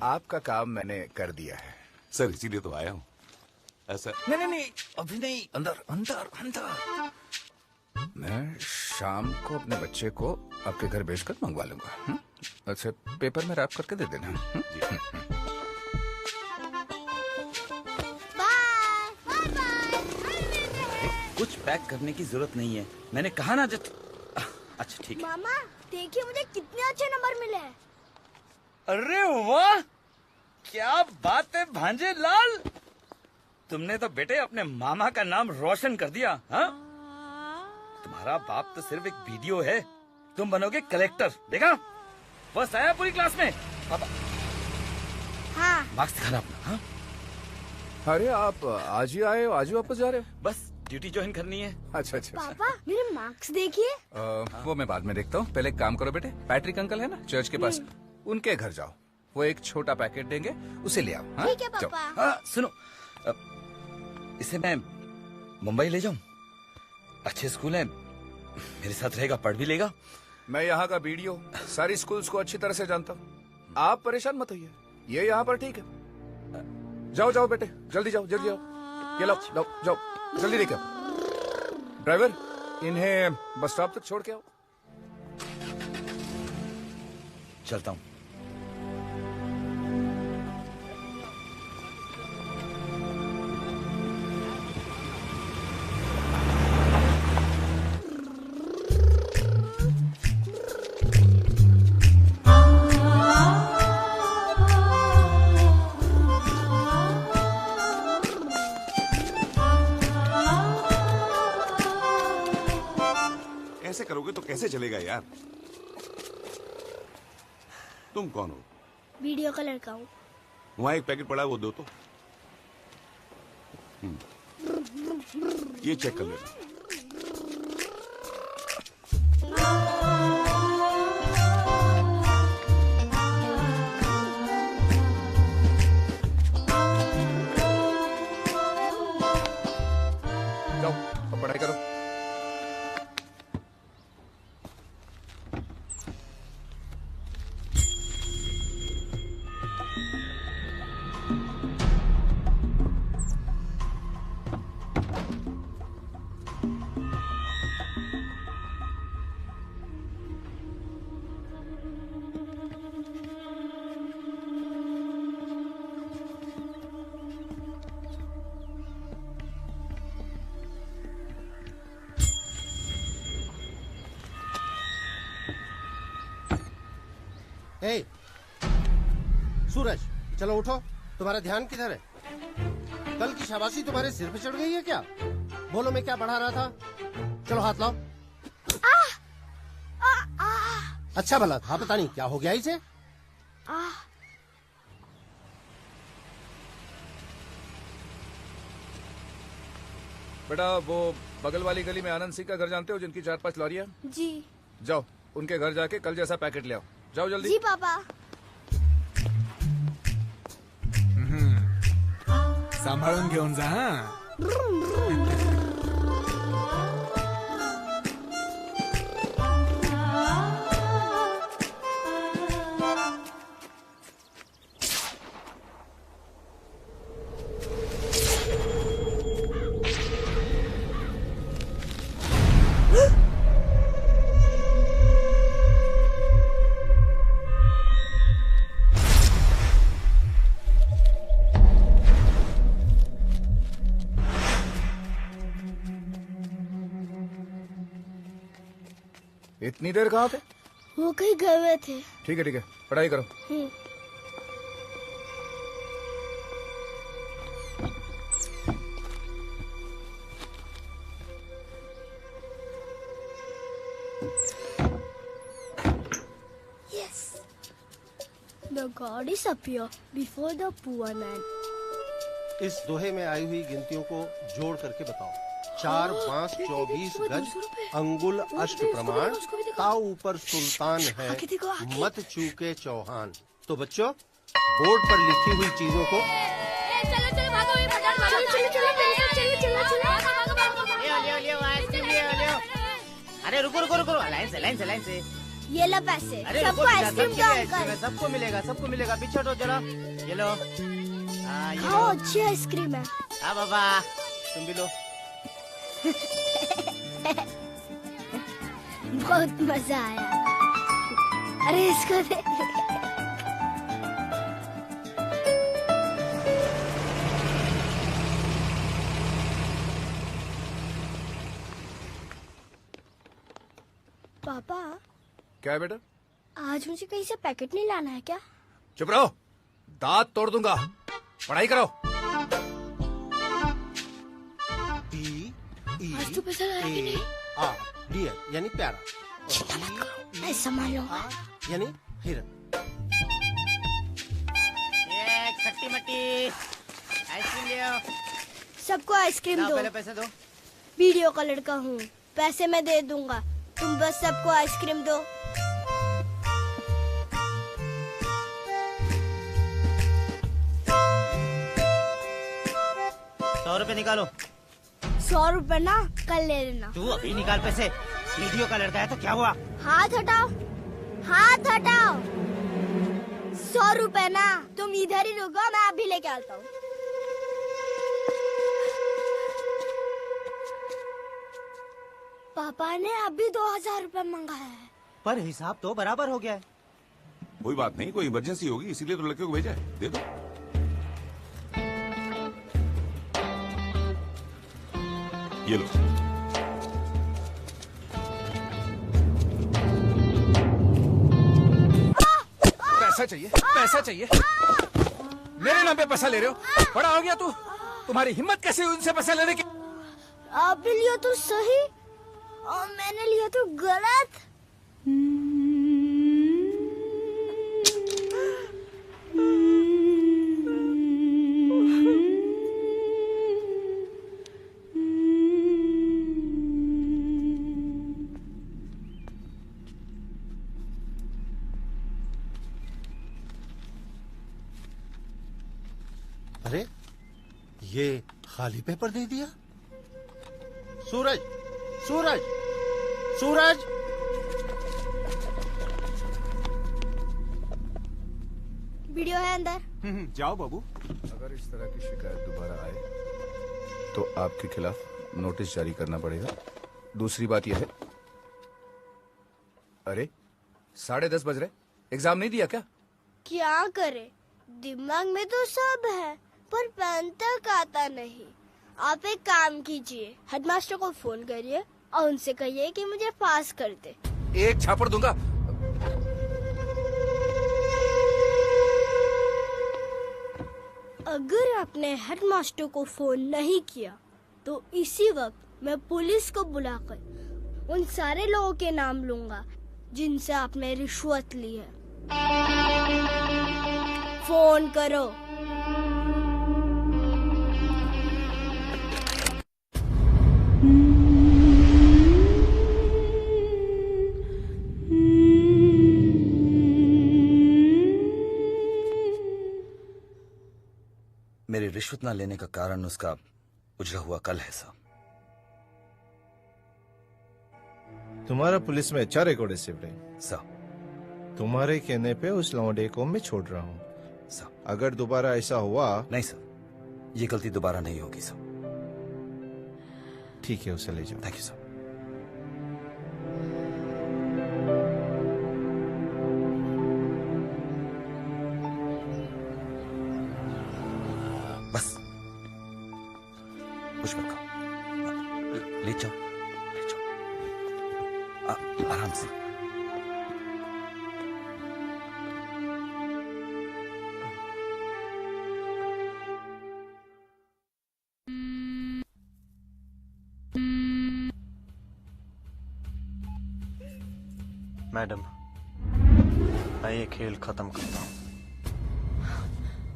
आपका काम मैंने कर दिया है सर, इसीलिए तो आया हूँ। ऐसा नहीं नहीं नहीं, अभी नहीं, अंदर अंदर अंदर। मैं शाम को अपने बच्चे को आपके घर भेजकर मंगवा लूंगा। अच्छा, पेपर में रैप करके दे देना। जी। कुछ पैक करने की जरूरत नहीं है, मैंने कहा ना जब। अच्छा ठीक है। मामा देखिए मुझे कितने अच्छे नंबर मिले हैं। अरे वाह, क्या बात है भांजे लाल, तुमने तो बेटे अपने मामा का नाम रोशन कर दिया। हाँ, तुम्हारा बाप तो सिर्फ एक वीडियो है, तुम बनोगे कलेक्टर। देखा, बस आया पूरी क्लास में। पापा हाँ। मार्क्स दिखाना अपना। हाँ? अरे आप आज ही आए हो, आज ही वापस जा रहे हो? बस ड्यूटी ज्वाइन करनी है। अच्छा अच्छा। पापा मेरे मार्क्स देखिए। वो मैं बाद में देखता हूँ, पहले एक काम करो बेटे, पैट्रिक अंकल है ना चर्च के पास, उनके घर जाओ, वो एक छोटा पैकेट देंगे, उसे ले आओ। हाँ? ठीक है पापा। जाओ। हाँ, सुनो, इसे मैं मुंबई ले जाऊं? अच्छे स्कूल है, मेरे साथ रहेगा, पढ़ भी लेगा। मैं यहाँ का बीडीओ सारी स्कूल्स को अच्छी तरह से जानता हूँ, आप परेशान मत होइए, ये यहाँ पर ठीक है। जाओ जाओ बेटे, जल्दी जाओ, जल्दी जाओ, ये लो, लो जाओ, जल्दी लेके आओ। ड्राइवर, इन्हें बस स्टॉप तक छोड़ के आओ। चलता हूँ। ऐसे करोगे तो कैसे चलेगा यार? तुम कौन हो? वीडियो का लड़का हूँ। वहां एक पैकेट पड़ा है, वो दो तो। ये चेक कर लेना। जाओ, अब पढ़ाई करो। हे, सूरज, चलो उठो, तुम्हारा ध्यान किधर है? कल की शाबाशी तुम्हारे सिर पे चढ़ गई है क्या? बोलो, मैं क्या पढ़ा रहा था? चलो हाथ लाओ। अच्छा भला था, पता नहीं क्या हो गया इसे। बेटा, वो बगल वाली गली में आनंद सिंह का घर जानते हो, जिनकी 4-5 लॉरियां? जी। जाओ, उनके घर जाके कल जैसा पैकेट ले आओ, जाओ जल्दी। जी पापा। सांभाळून घेऊन जा। हाँ? इतनी देर कहाँ थे? वो कहीं गए हुए थे। ठीक है, पढ़ाई करो। Yes. The God is appear before the poor man. इस दोहे में आई हुई गिनतियों को जोड़ करके बताओ। 4 5 24 गज, अंगुल अष्ट प्रमाण, ताऊ ऊपर सुल्तान है, मत चूके चौहान। तो बच्चों, बोर्ड पर लिखी हुई चीजों को अरे रुको रुको रुको, लाइन से। ये लो पैसे, अरे सबको आइसक्रीम दो अंकल। सबको मिलेगा, पीछे हटो जरा। ये लो। खाओ, अच्छी आइसक्रीम है। हाँ बाबा, तुम भी लो। बहुत मजा आया। अरे इसको दे। पापा क्या है बेटा? आज मुझे कहीं से पैकेट नहीं लाना है क्या? चुप रहो, दांत तोड़ दूंगा। पढ़ाई करो। आज तो पैसा लाया कि नहीं? डियर यानी प्यारा, मैं संभाल लूंगा। यानी हिरन। खट्टी मट्टी आइसक्रीम ले आओ। सबको आइसक्रीम दो। पहले पैसे दो। वीडियो का लड़का हूँ, पैसे मैं दे दूंगा, तुम बस सबको आइसक्रीम दो। ₹100 निकालो। 100 रुपए ना कल ले लेना। तू अभी निकाल पैसे। वीडियो का लड़का है तो क्या हुआ? हाथ हटाओ, हाथ हटाओ। 100 रुपए ना, तुम इधर ही रुको, मैं अभी लेके आता हूँ। पापा ने अभी 2000 रुपए मंगाया है। पर हिसाब तो बराबर हो गया है। कोई बात नहीं, कोई इमरजेंसी होगी इसीलिए तो लड़के को भेजा है, दे दो। ये लो। पैसा चाहिए, पैसा चाहिए। मेरे नाम पे पैसा ले रहे हो? बड़ा हो गया तू? तुम्हारी हिम्मत कैसे हुई उनसे पैसा लेने की? आपने लिया तो सही और मैंने लिया तो गलत। अरे ये खाली पेपर दे दिया। सूरज, सूरज, सूरज। वीडियो है अंदर। जाओ बाबू। अगर इस तरह की शिकायत दोबारा आए तो आपके खिलाफ नोटिस जारी करना पड़ेगा। दूसरी बात यह है, अरे 10:30 बज रहे, एग्जाम नहीं दिया क्या? क्या करे, दिमाग में तो सब है पर पेन तक आता नहीं। आप एक काम कीजिए, हेडमास्टर को फोन करिए और उनसे कहिए कि मुझे पास कर दे। एक छापड़ दूंगा। अगर आपने हेडमास्टर को फोन नहीं किया तो इसी वक्त मैं पुलिस को बुलाकर उन सारे लोगों के नाम लूंगा जिनसे आपने रिश्वत ली है। फोन करो। मेरी रिश्वत ना लेने का कारण उसका उजड़ा हुआ कल है साहब। तुम्हारा पुलिस में अच्छा रिकॉर्ड है शिवरे। साहब तुम्हारे कहने पे उस लौंडे को मैं छोड़ रहा हूँ। साहब अगर दोबारा ऐसा हुआ। नहीं साहब, ये गलती दोबारा नहीं होगी साहब। ठीक है, उसे ले जाओ। थैंक यू साहब। बस कुछ मत खाओ, ले जाओ, ले जाओ, आराम से। मैडम, मैं ये खेल खत्म करता हूँ।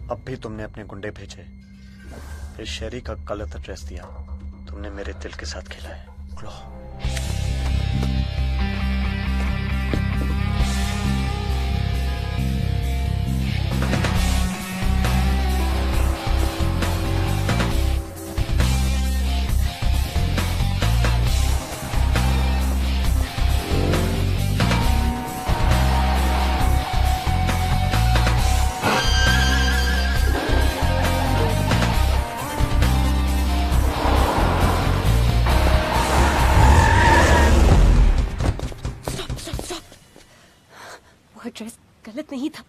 अब भी तुमने अपने गुंडे भेजे, फिर शहरी का गलत एड्रेस दिया, तुमने मेरे दिल के साथ खेला है। लो। एड्रेस गलत नहीं था,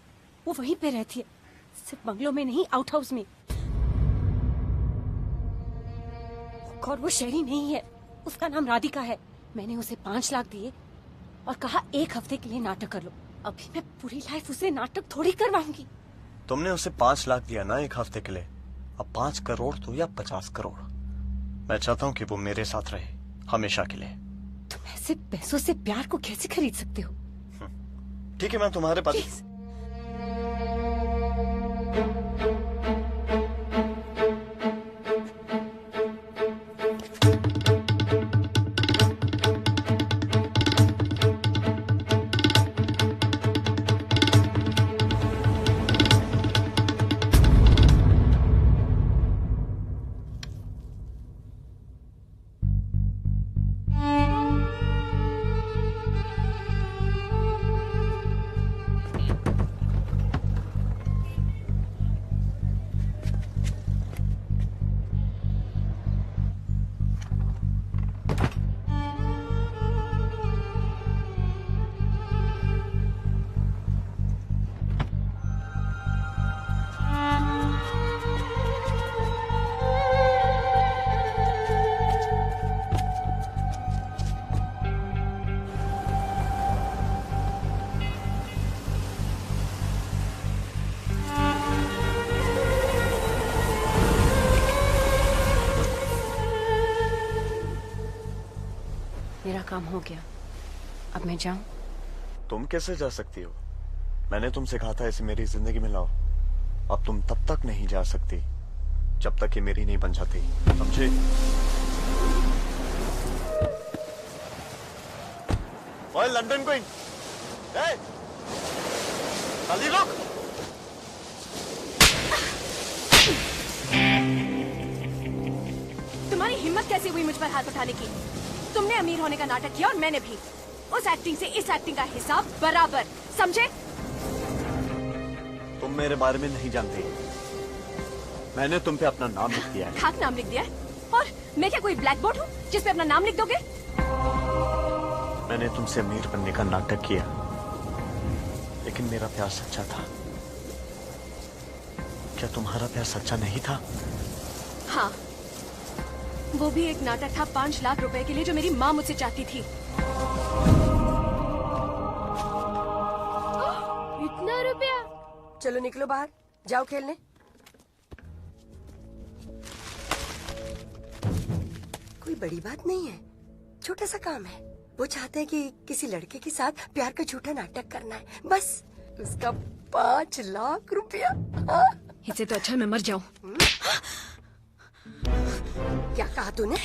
वो वहीं पे रहती है, सिर्फ बंगलों में नहीं, आउट हाउस में। और वो शहरी नहीं है, उसका नाम राधिका है। मैंने उसे 5 लाख दिए और कहा 1 हफ्ते के लिए नाटक कर लो। अभी मैं पूरी लाइफ उसे नाटक थोड़ी करवाऊंगी। तुमने उसे 5 लाख दिया ना 1 हफ्ते के लिए, अब 5 करोड़ तो या 50 करोड़, मैं चाहता हूँ कि वो मेरे साथ रहे हमेशा के लिए। तुम ऐसे पैसों से प्यार को कैसे खरीद सकते हो? ठीक है, मैं तुम्हारे पास मेरा काम हो गया, अब मैं जाऊं? तुम कैसे जा सकती हो? मैंने तुमसे कहा था इसे मेरी जिंदगी में लाओ। अब तुम तब तक नहीं जा सकती जब तक ये मेरी नहीं बन जाती, समझे? ओए लंदन क्वीन, जल्दी रुक। तुम्हारी हिम्मत कैसे हुई मुझ पर हाथ उठाने की? तुमने अमीर होने का नाटक किया और मैंने भी। उस एक्टिंग से इस एक्टिंग का हिसाब बराबर, समझे? तुम मेरे बारे में नहीं जानती, मैंने तुम पे अपना नाम लिख दिया है। खाक नाम लिख दिया है? और मैं क्या कोई ब्लैक बोर्ड हूँ जिस पे अपना नाम लिख दोगे? मैंने तुमसे अमीर बनने का नाटक किया, लेकिन मेरा प्यार सच्चा था। क्या तुम्हारा प्यार सच्चा नहीं था? हाँ, वो भी एक नाटक था 5 लाख रुपए के लिए जो मेरी माँ मुझसे चाहती थी। इतना रुपया? चलो निकलो बाहर, जाओ खेलने। कोई बड़ी बात नहीं है, छोटा सा काम है। वो चाहते हैं कि किसी लड़के के साथ प्यार का झूठा नाटक करना है, बस उसका 5 लाख रुपया। इससे तो अच्छा मैं मर जाऊं। क्या कहा तूने?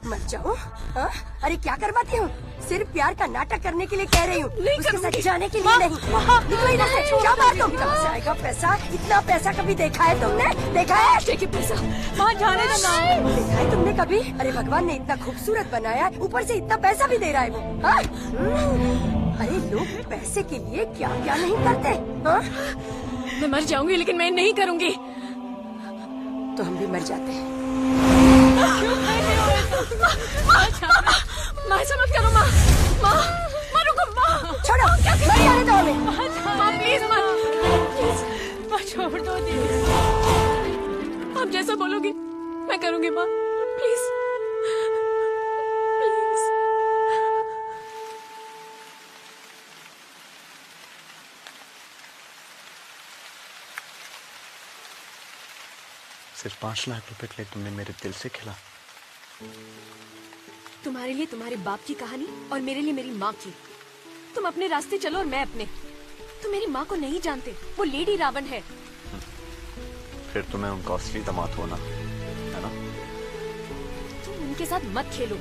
मर जाऊं? हाँ? अरे क्या करवाती हूँ? सिर्फ प्यार का नाटक करने के लिए कह रही हूँ, उसके साथ जाने के लिए नहीं। निकलो इधर से, क्या बात तुम? कहाँ से आएगा पैसा? इतना पैसा कभी देखा है तुमने? देखा है? देखिए पैसा, वहाँ जाने दो ना। देखा है तुमने कभी? अरे भगवान ने इतना खूबसूरत बनाया, ऊपर से इतना पैसा भी दे रहा है वो। हाँ? अरे लोग पैसे के लिए क्या क्या नहीं करते। हाँ? मैं मर जाऊंगी लेकिन मैं नहीं करूंगी। तो हम भी मर जाते हैं। माँ ऐसा मत करो माँ, माँ रुको माँ, छोड़ो, नहीं आने दो हमें। माँ प्लीज मत, माँ छोड़ दो प्लीज। आप जैसा बोलोगी मैं करूंगी माँ, प्लीज प्लीज। सिर्फ 5 लाख रुपए के लिए तुमने मेरे दिल से खिला। तुम्हारे लिए तुम्हारे बाप की कहानी और मेरे लिए मेरी माँ की। तुम अपने रास्ते चलो और मैं अपने। तुम मेरी माँ को नहीं जानते, वो लेडी रावण है। फिर तुम्हें उनका असली दामाद होना है ना? तुम उनके साथ मत खेलो।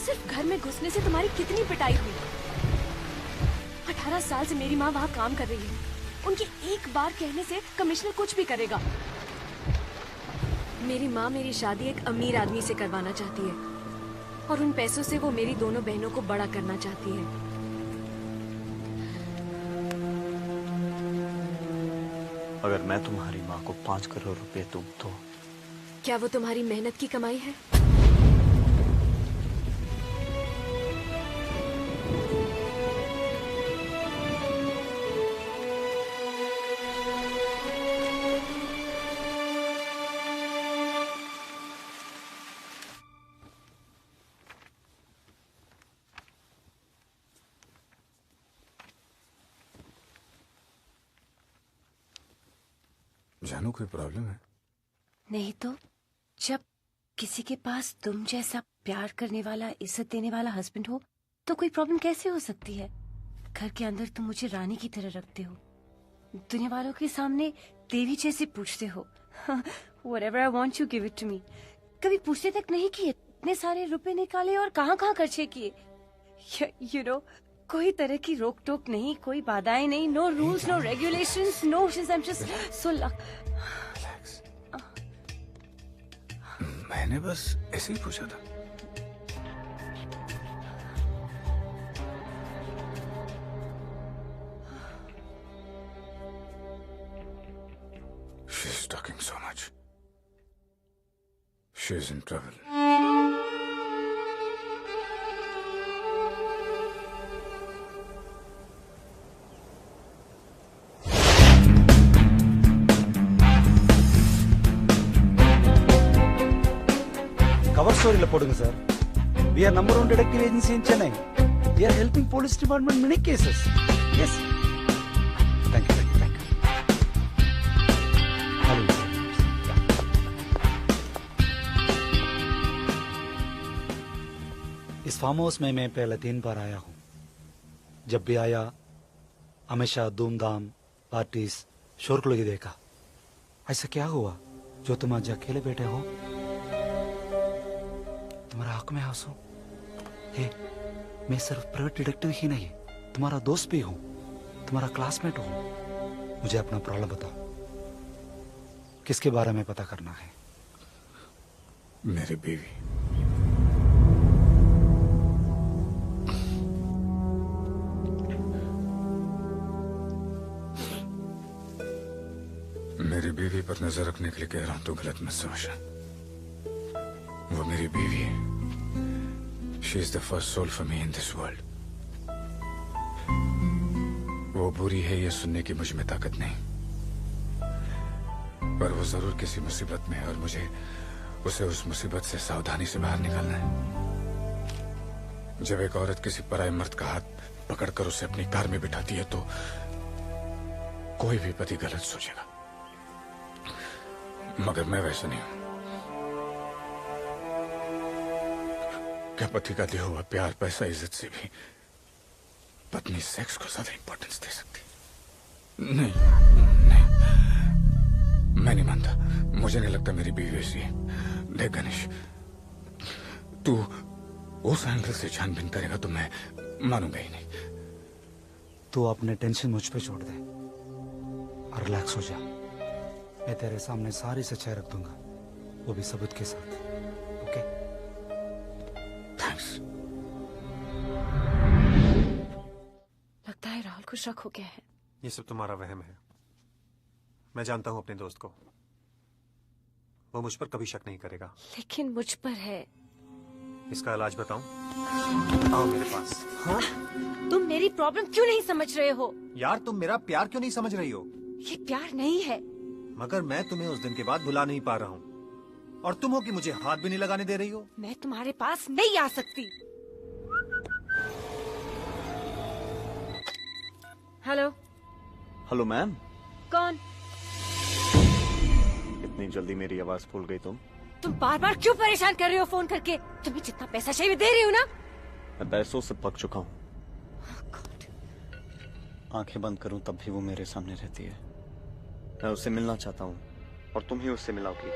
सिर्फ घर में घुसने से तुम्हारी कितनी पिटाई हुई। 18 साल से मेरी माँ वहाँ काम कर रही है। उनकी एक बार कहने से कमिश्नर कुछ भी करेगा। मेरी माँ मेरी शादी एक अमीर आदमी से करवाना चाहती है और उन पैसों से वो मेरी दोनों बहनों को बड़ा करना चाहती है। अगर मैं तुम्हारी माँ को 5 करोड़ रुपए दूं तो? क्या वो तुम्हारी मेहनत की कमाई है? जानू कोई प्रॉब्लम है? नहीं तो जब किसी के पास तुम जैसा प्यार करने वाला, इज्जत देने वाला हस्बैंड हो तो कोई प्रॉब्लम कैसे हो सकती है? घर के अंदर तुम मुझे रानी की तरह रखते हो, दुनिया वालों के सामने देवी जैसे पूछते हो। Whatever I want you give it to me। कभी पूछते तक नहीं कि इतने सारे रुपए निकाले और कहाँ कहाँ खर्चे किए। You know, कोई तरह की रोक टोक नहीं, कोई बाधाएं नहीं, no rules, no regulations, no issues। I'm just so Relax। मैंने बस ऐसे ही पूछा था। She's talking so much। She's in trouble। Cover ஸ்டோரியில போடுங்க sir. We are number 1 detective agency in Chennai. We are helping police department many cases. Yes. Thank you. इस farm house में मैं पहले 3 बार आया हूँ। जब भी आया हमेशा धूमधाम, पार्टीज, शोरगुल ही देखा। ऐसा क्या हुआ जो तुम आज अकेले बैठे हो? तुम्हारा आंख में आंसू? हे, मैं सिर्फ प्राइवेट डिटेक्टिव ही नहीं, तुम्हारा दोस्त भी हूँ, तुम्हारा क्लासमेट हूँ। मुझे अपना प्रॉब्लम बताओ, किसके बारे में पता करना है? मेरी बीवी। मेरी बीवी पर नजर रखने के लिए कह रहा हूं तो गलत मत समझना। वो मेरी बीवी है। She is the first soul for me in this world. वो बुरी है ये सुनने की मुझ में ताकत नहीं, पर वो जरूर किसी मुसीबत में है और मुझे उसे उस मुसीबत से सावधानी से बाहर निकालना है। जब एक औरत किसी पराये मर्द का हाथ पकड़कर उसे अपनी कार में बिठाती है तो कोई भी पति गलत सोचेगा, मगर मैं वैसा नहीं हूं। क्या पति का दिया हुआ प्यार, पैसा, इज्जत से भी पत्नी सेक्स को ज्यादा इंपॉर्टेंस दे सकती? नहीं, मैं नहीं मानता। मुझे नहीं लगता मेरी बीवी वैसी है। देख गणेश, तू उस एंगल से छानबीन करेगा तो मैं मानूंगा ही नहीं। तू अपने टेंशन मुझ पे छोड़ दे और रिलैक्स हो जा। मैं तेरे सामने सारी सच्चाई रख दूंगा, वो भी सबूत के साथ। ओके? थैंक्स। लगता है राहुल को शक हो गया है। ये सब तुम्हारा वहम है। मैं जानता हूं अपने दोस्त को, वो मुझ पर कभी शक नहीं करेगा। लेकिन मुझ पर है। इसका इलाज बताऊं? आओ मेरे पास। हाँ? तुम मेरी प्रॉब्लम क्यों नहीं समझ रहे हो? यार तुम मेरा प्यार क्यों नहीं समझ रही हो? ये प्यार नहीं है। मगर मैं तुम्हें उस दिन के बाद भुला नहीं पा रहा हूँ, और तुम हो कि मुझे हाथ भी नहीं लगाने दे रही हो। मैं तुम्हारे पास नहीं आ सकती। हेलो। Hello ma'am. कौन? इतनी जल्दी मेरी आवाज भूल गई तुम? तुम बार बार क्यों परेशान कर रहे हो फोन करके? तुम्हें जितना पैसा चाहिए दे रही हूँ ना। मैं पैसों से पक चुका हूँ। आंखें बंद करूं तब भी वो मेरे सामने रहती है। मैं उससे मिलना चाहता हूँ और तुम ही उससे मिलाओगी।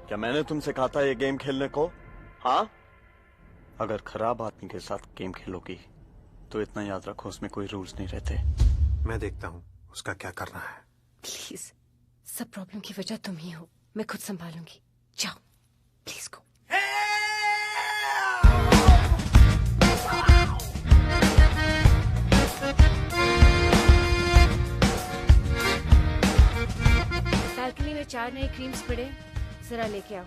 क्या मैंने तुमसे कहा था ये गेम खेलने को? हाँ? अगर खराब आदमी के साथ गेम खेलोगी तो इतना याद रखो उसमें कोई रूल्स नहीं रहते। मैं देखता हूँ उसका क्या करना है। प्लीज, सब प्रॉब्लम की वजह तुम ही हो। मैं खुद संभालूंगी। जाओ प्लीज गो। बालकनी में 4 नए क्रीम्स पड़े, जरा लेके आओ।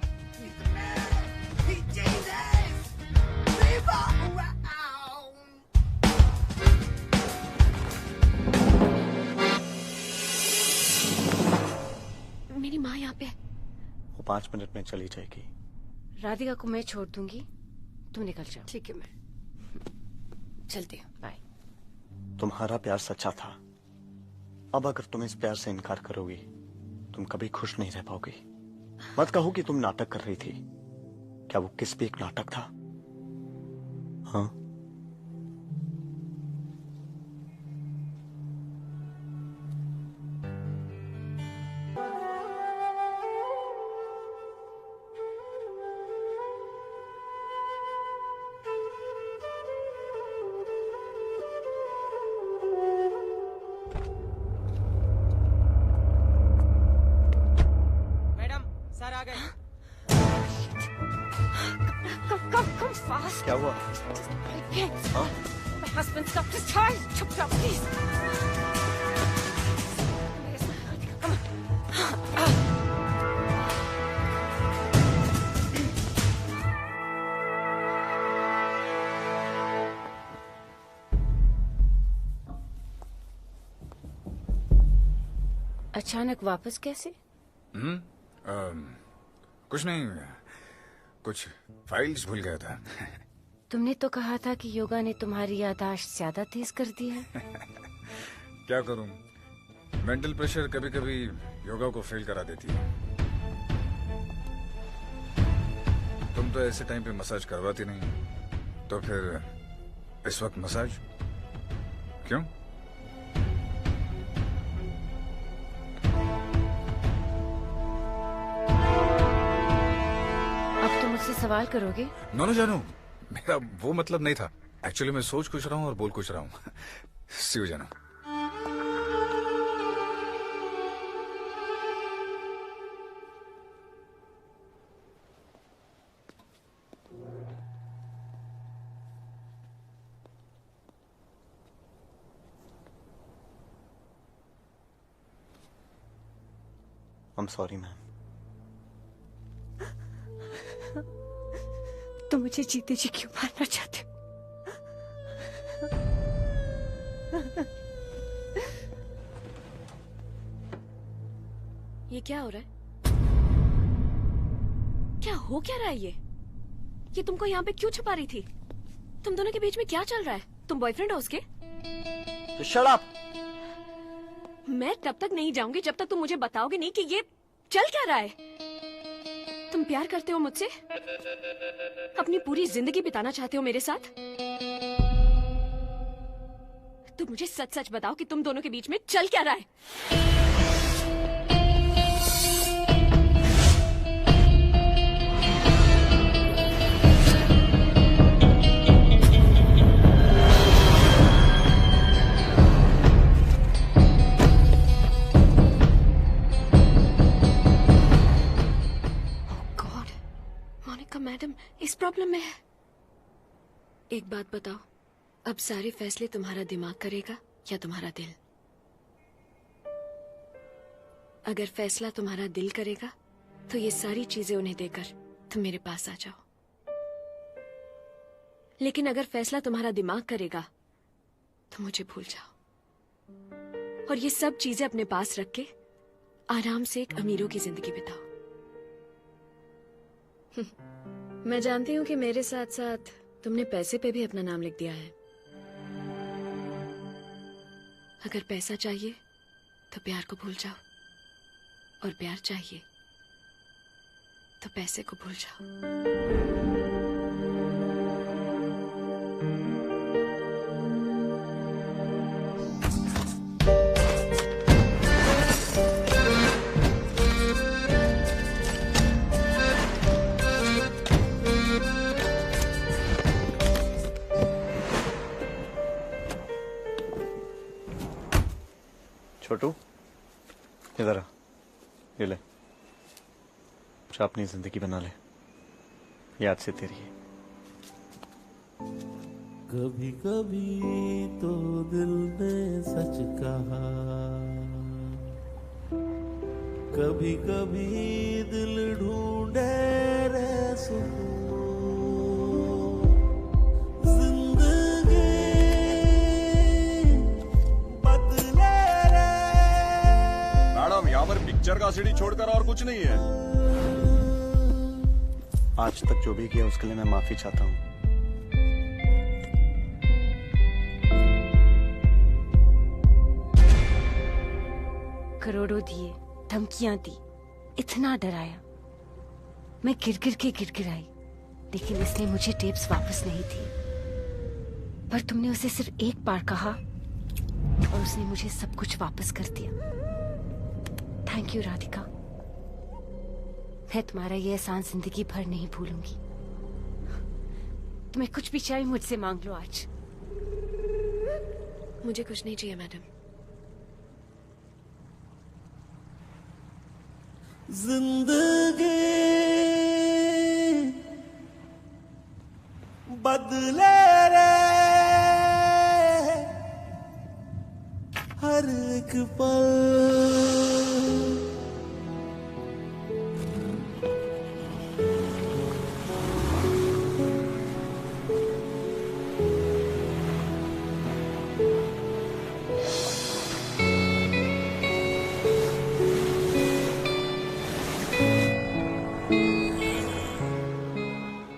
मेरी माँ यहाँ पे। वो 5 मिनट में चली जाएगी। राधिका को मैं छोड़ दूंगी, तुम निकल जाओ। ठीक है, मैं चलती हूँ। बाय। तुम्हारा प्यार सच्चा था, अब अगर तुम इस प्यार से इनकार करोगी तुम कभी खुश नहीं रह पाओगी। मत कहो कि तुम नाटक कर रही थी। क्या वो किस भी एक नाटक था? हाँ, सर आ गए। Come fast. क्या हुआ? हाँ? My husband's got his child. Chop chop, please. अचानक वापस कैसे? कुछ नहीं, कुछ फाइल्स भूल गया था। तुमने तो कहा था कि योगा ने तुम्हारी याददाश्त ज्यादा तेज कर दी है। क्या करूं, मेंटल प्रेशर कभी कभी योगा को फेल करा देती है। तुम तो ऐसे टाइम पे मसाज करवाती नहीं, तो फिर इस वक्त मसाज क्यों? मुझसे सवाल करोगे? नो जानू, मेरा वो मतलब नहीं था। एक्चुअली मैं सोच कुछ रहा हूँ और बोल कुछ रहा हूँ। सी यू जानू। I'm sorry, ma'am. तुम मुझे जीते जी क्यों मारना चाहते हो? ये क्या हो रहा है? क्या हो क्या रहा है ये तुमको यहाँ पे क्यों छुपा रही थी? तुम दोनों के बीच में क्या चल रहा है? तुम बॉयफ्रेंड हो उसके? Shut up. मैं तब तक नहीं जाऊंगी जब तक तुम मुझे बताओगे नहीं कि ये चल क्या रहा है। तुम प्यार करते हो मुझसे? अपनी पूरी जिंदगी बिताना चाहते हो मेरे साथ? तुम मुझे सच सच बताओ कि तुम दोनों के बीच में चल क्या रहा है? मैडम इस प्रॉब्लम में है। एक बात बताओ, अब सारे फैसले तुम्हारा दिमाग करेगा या तुम्हारा दिल? अगर फैसला तुम्हारा दिल करेगा तो ये सारी चीजें उन्हें देकर तुम मेरे पास आ जाओ। लेकिन अगर फैसला तुम्हारा दिमाग करेगा तो मुझे भूल जाओ और ये सब चीजें अपने पास रख के आराम से एक अमीरों की जिंदगी बिताओ। मैं जानती हूँ कि मेरे साथ साथ तुमने पैसे पे भी अपना नाम लिख दिया है। अगर पैसा चाहिए तो प्यार को भूल जाओ और प्यार चाहिए तो पैसे को भूल जाओ। छोटू इधर आ, ये ले, चाह अपनी जिंदगी बना ले, याद से तेरी है। कभी कभी तो दिल ने सच कहा, कभी कभी दिल ढूंढे रे सुकून। यहाँ पर पिक्चर का सीडी छोड़कर और कुछ नहीं है। आज तक जो भी किया उसके लिए मैं माफी चाहता हूँ। करोड़ों दिए, धमकियां दी, इतना डराया, मैं गिर गिर आई, लेकिन इसने मुझे टेप्स वापस नहीं दी। पर तुमने उसे सिर्फ एक बार कहा और उसने मुझे सब कुछ वापस कर दिया। थैंक यू राधिका, मैं तुम्हारा ये एहसान जिंदगी भर नहीं भूलूंगी। तुम्हें कुछ भी चाहिए मुझसे मांग लो आज। मुझे कुछ नहीं चाहिए मैडम। जिंदगी बदले रे हर एक पल,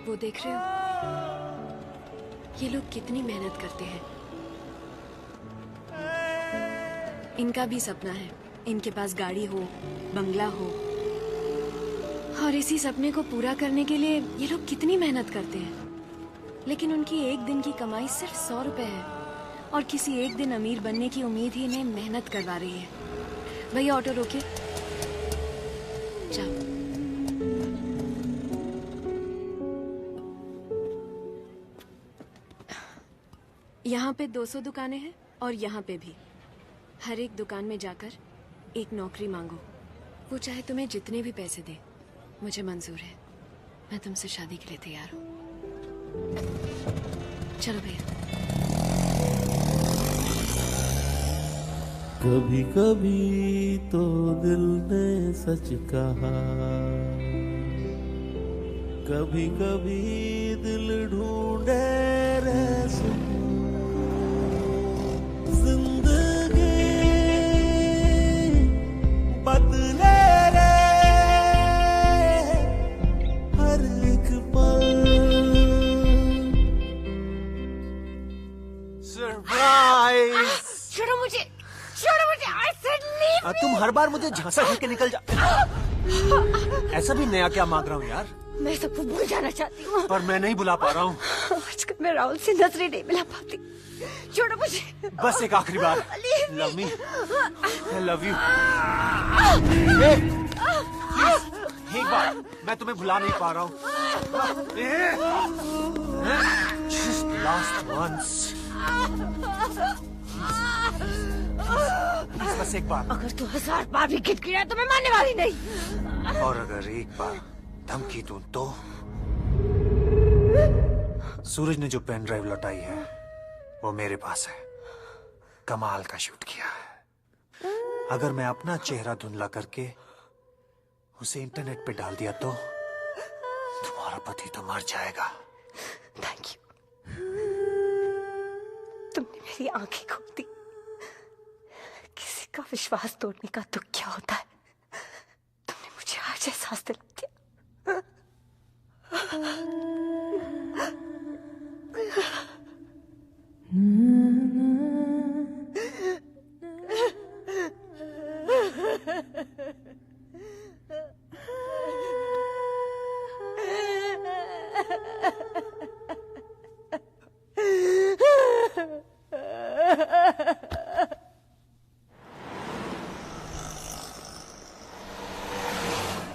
वो देख रहे हो, ये लोग कितनी मेहनत करते हैं। इनका भी सपना है, इनके पास गाड़ी हो, बंगला हो, और इसी सपने को पूरा करने के लिए ये लोग कितनी मेहनत करते हैं। लेकिन उनकी एक दिन की कमाई सिर्फ 100 रुपए है, और किसी एक दिन अमीर बनने की उम्मीद ही इन्हें मेहनत करवा रही है। भैया ऑटो रोके, जाओ। यहाँ पे 200 दुकानें हैं और यहाँ पे भी। हर एक दुकान में जाकर एक नौकरी मांगो, वो चाहे तुम्हें जितने भी पैसे दे, मुझे मंजूर है। मैं तुमसे शादी के लिए तैयार हूँ। चलो भैया। कभी कभी तो दिल ने सच कहा, कभी कभी दिल ढूंढे रे सुकून। जिंदगी बदले रे हर एक पल। सरप्राइज! छोड़ो मुझे, छोड़ो मुझे, I said leave me! तुम हर बार मुझे झांसा खा के निकल जा। ऐसा भी नया क्या मांग रहा हूँ यार? मैं सबको भूल जाना चाहती हूँ, पर मैं नहीं बुला पा रहा हूँ। आजकल मैं राहुल से नजरें नहीं मिला पाती। छोड़ो मुझे। बस एक आखिरी बार। Love me, I love you. एक बार, मैं तुम्हें भुला नहीं पा रहा हूँ। Just last once. बस एक बार। अगर तू 1000 बार भी गिड़गिड़ाए तो मैं मानने वाली नहीं। और अगर एक बार धमकी दूं तो? सूरज ने जो पेन ड्राइव लौटाई है वो मेरे पास है। कमाल का शूट किया है। अगर मैं अपना चेहरा धुंधला करके उसे इंटरनेट पे डाल दिया तो तुम्हारा पति तो मर जाएगा। थैंक यू, तुमने मेरी आंखें खोल दी। किसी का विश्वास तोड़ने का दुख क्या होता है, तुमने मुझे आज एहसास दिला दिया।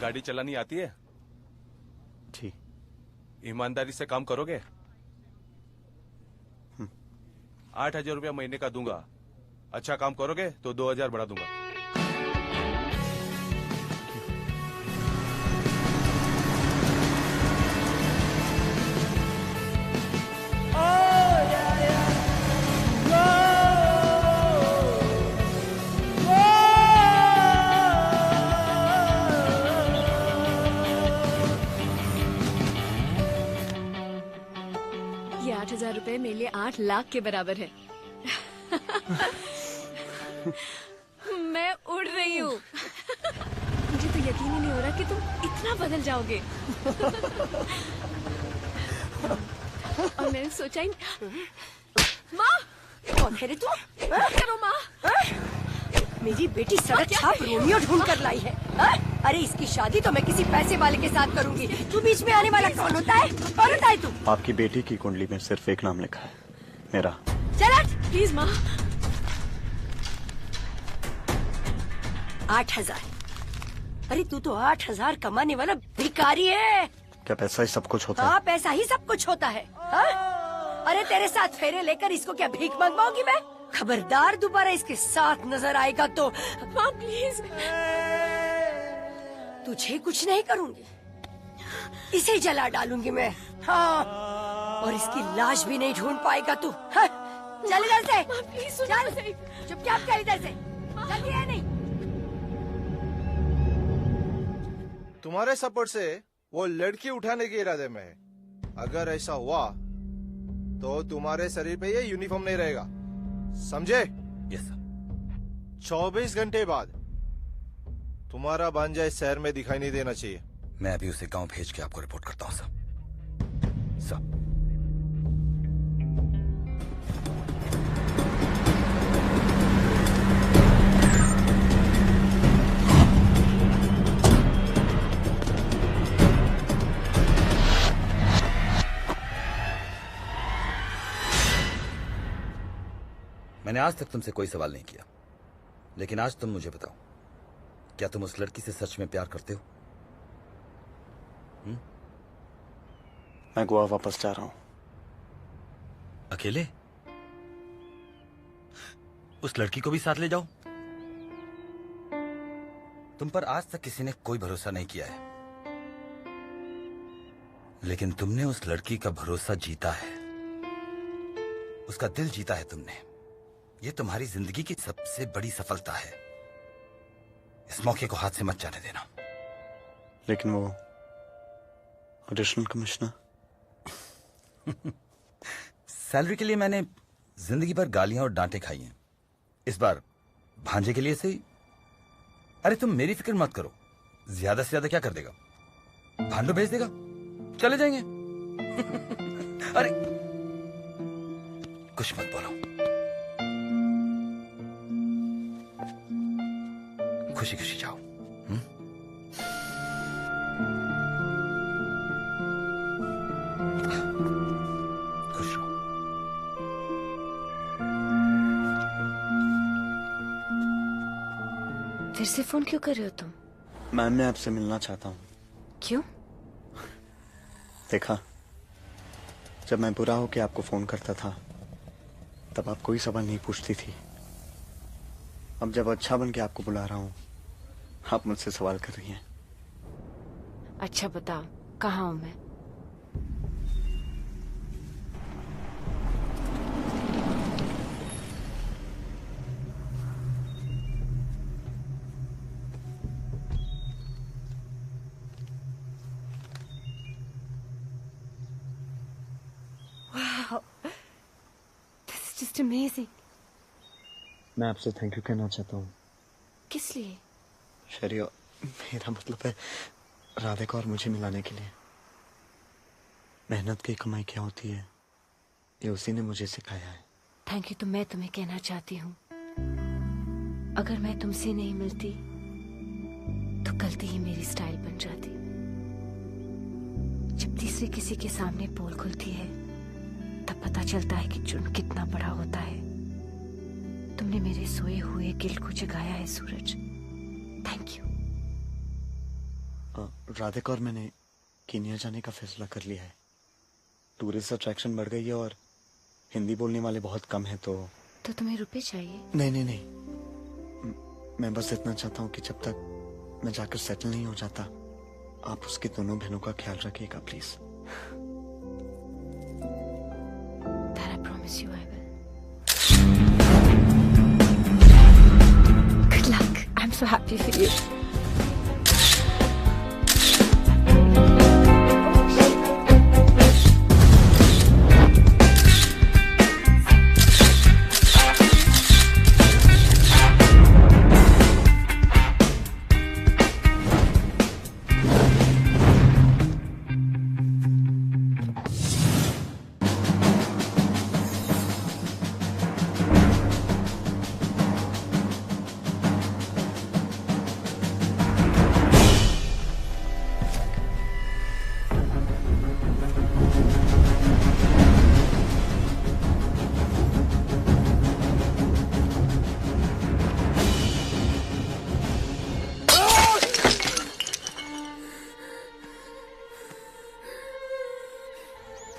गाड़ी चलानी आती है? ठीक। ईमानदारी से काम करोगे? 8,000 रुपया महीने का दूंगा। अच्छा काम करोगे तो 2,000 बढ़ा दूंगा। ये 8,000 रुपए मेरे लिए 8 लाख के बराबर है। मैं उड़ रही हूँ। मुझे तो यकीन ही नहीं हो रहा कि तुम इतना बदल जाओगे। और मैंने सोचा ही माँ, कौन है रे तू? करो माँ। मेरी बेटी सड़क छाप रोमियो ढूंढ कर लाई है। अरे इसकी शादी तो मैं किसी पैसे वाले के साथ करूंगी। तू बीच में आने वाला कौन होता है? कौन होता है तू? आपकी बेटी की कुंडली में सिर्फ एक नाम लिखा है, मेरा। चल प्लीज माँ। 8,000। अरे तू तो 8,000 कमाने वाला भिखारी है। क्या पैसा ही सब कुछ होता है? हाँ पैसा ही सब कुछ होता है। हाँ? अरे तेरे साथ फेरे लेकर इसको क्या भीख मंगवाऊंगी मैं? खबरदार दोबारा इसके साथ नजर आएगा तो माँ प्लीज। तुझे कुछ नहीं करूंगी, इसे जला डालूंगी मैं। हाँ और इसकी लाश भी नहीं ढूंढ पाएगा तू। हाँ? चल इधर से। चल चुपचाप चल इधर से। जल्दी है नहीं। तुम्हारे सपोर्ट से वो लड़की उठाने के इरादे में है। अगर ऐसा हुआ तो तुम्हारे शरीर पे ये यूनिफॉर्म नहीं रहेगा, समझे? Yes sir. 24 घंटे बाद तुम्हारा भांजा इस शहर में दिखाई नहीं देना चाहिए। मैं अभी उसे गांव भेज के आपको रिपोर्ट करता हूँ सर। सर मैंने आज तक तुमसे कोई सवाल नहीं किया, लेकिन आज तुम मुझे बताओ, क्या तुम उस लड़की से सच में प्यार करते हो? मैं गोवा वापस जा रहा हूं। अकेले? उस लड़की को भी साथ ले जाओ। तुम पर आज तक किसी ने कोई भरोसा नहीं किया है, लेकिन तुमने उस लड़की का भरोसा जीता है, उसका दिल जीता है तुमने। ये तुम्हारी जिंदगी की सबसे बड़ी सफलता है। इस मौके को हाथ से मत जाने देना। लेकिन वो ऑडिशन कमिश्नर। सैलरी के लिए मैंने जिंदगी भर गालियां और डांटें खाई हैं। इस बार भांजे के लिए सही। अरे तुम मेरी फिक्र मत करो, ज्यादा से ज्यादा क्या कर देगा? भांडो भेज देगा, चले जाएंगे। अरे कुछ मत बोलो, खुशी खुशी जाओ। खुश रहो। फिर से फोन क्यों कर रहे हो तुम? मैम मैं आपसे मिलना चाहता हूँ। क्यों? देखा, जब मैं बुरा होके आपको फोन करता था तब आप कोई सवाल नहीं पूछती थी। अब जब अच्छा बन के आपको बुला रहा हूँ, आप मुझसे सवाल कर रही हैं। अच्छा बताओ, कहाँ हूं मैं? Wow, this is just amazing. मैं आपसे थैंक यू कहना चाहता हूँ। किस लिए? शरिया, मेरा मतलब है राधिका और मुझे मिलाने के लिए। मेहनत की कमाई क्या होती है, ये उसी ने मुझे सिखाया है। थैंक यू तो मैं तुम्हें कहना चाहती हूँ, अगर मैं तुमसे नहीं मिलती तो गलती ही मेरी स्टाइल बन जाती। जब तीसरे किसी के सामने पोल खुलती है तब पता चलता है कि जुर्म कितना बड़ा होता है। तुमने मेरे सोए हुए दिल को जगाया है सूरज, थैंक यू। राधिका और मैंने कीनिया जाने का फैसला कर लिया है। टूरिस्ट अट्रैक्शन बढ़ गई है और हिंदी बोलने वाले बहुत कम हैं। तो तुम्हें रुपए चाहिए? नहीं नहीं नहीं, मैं बस इतना चाहता हूँ कि जब तक मैं जाकर सेटल नहीं हो जाता, आप उसकी दोनों बहनों का ख्याल रखिएगा please. That I promise you I will. Good luck. I'm so happy for you.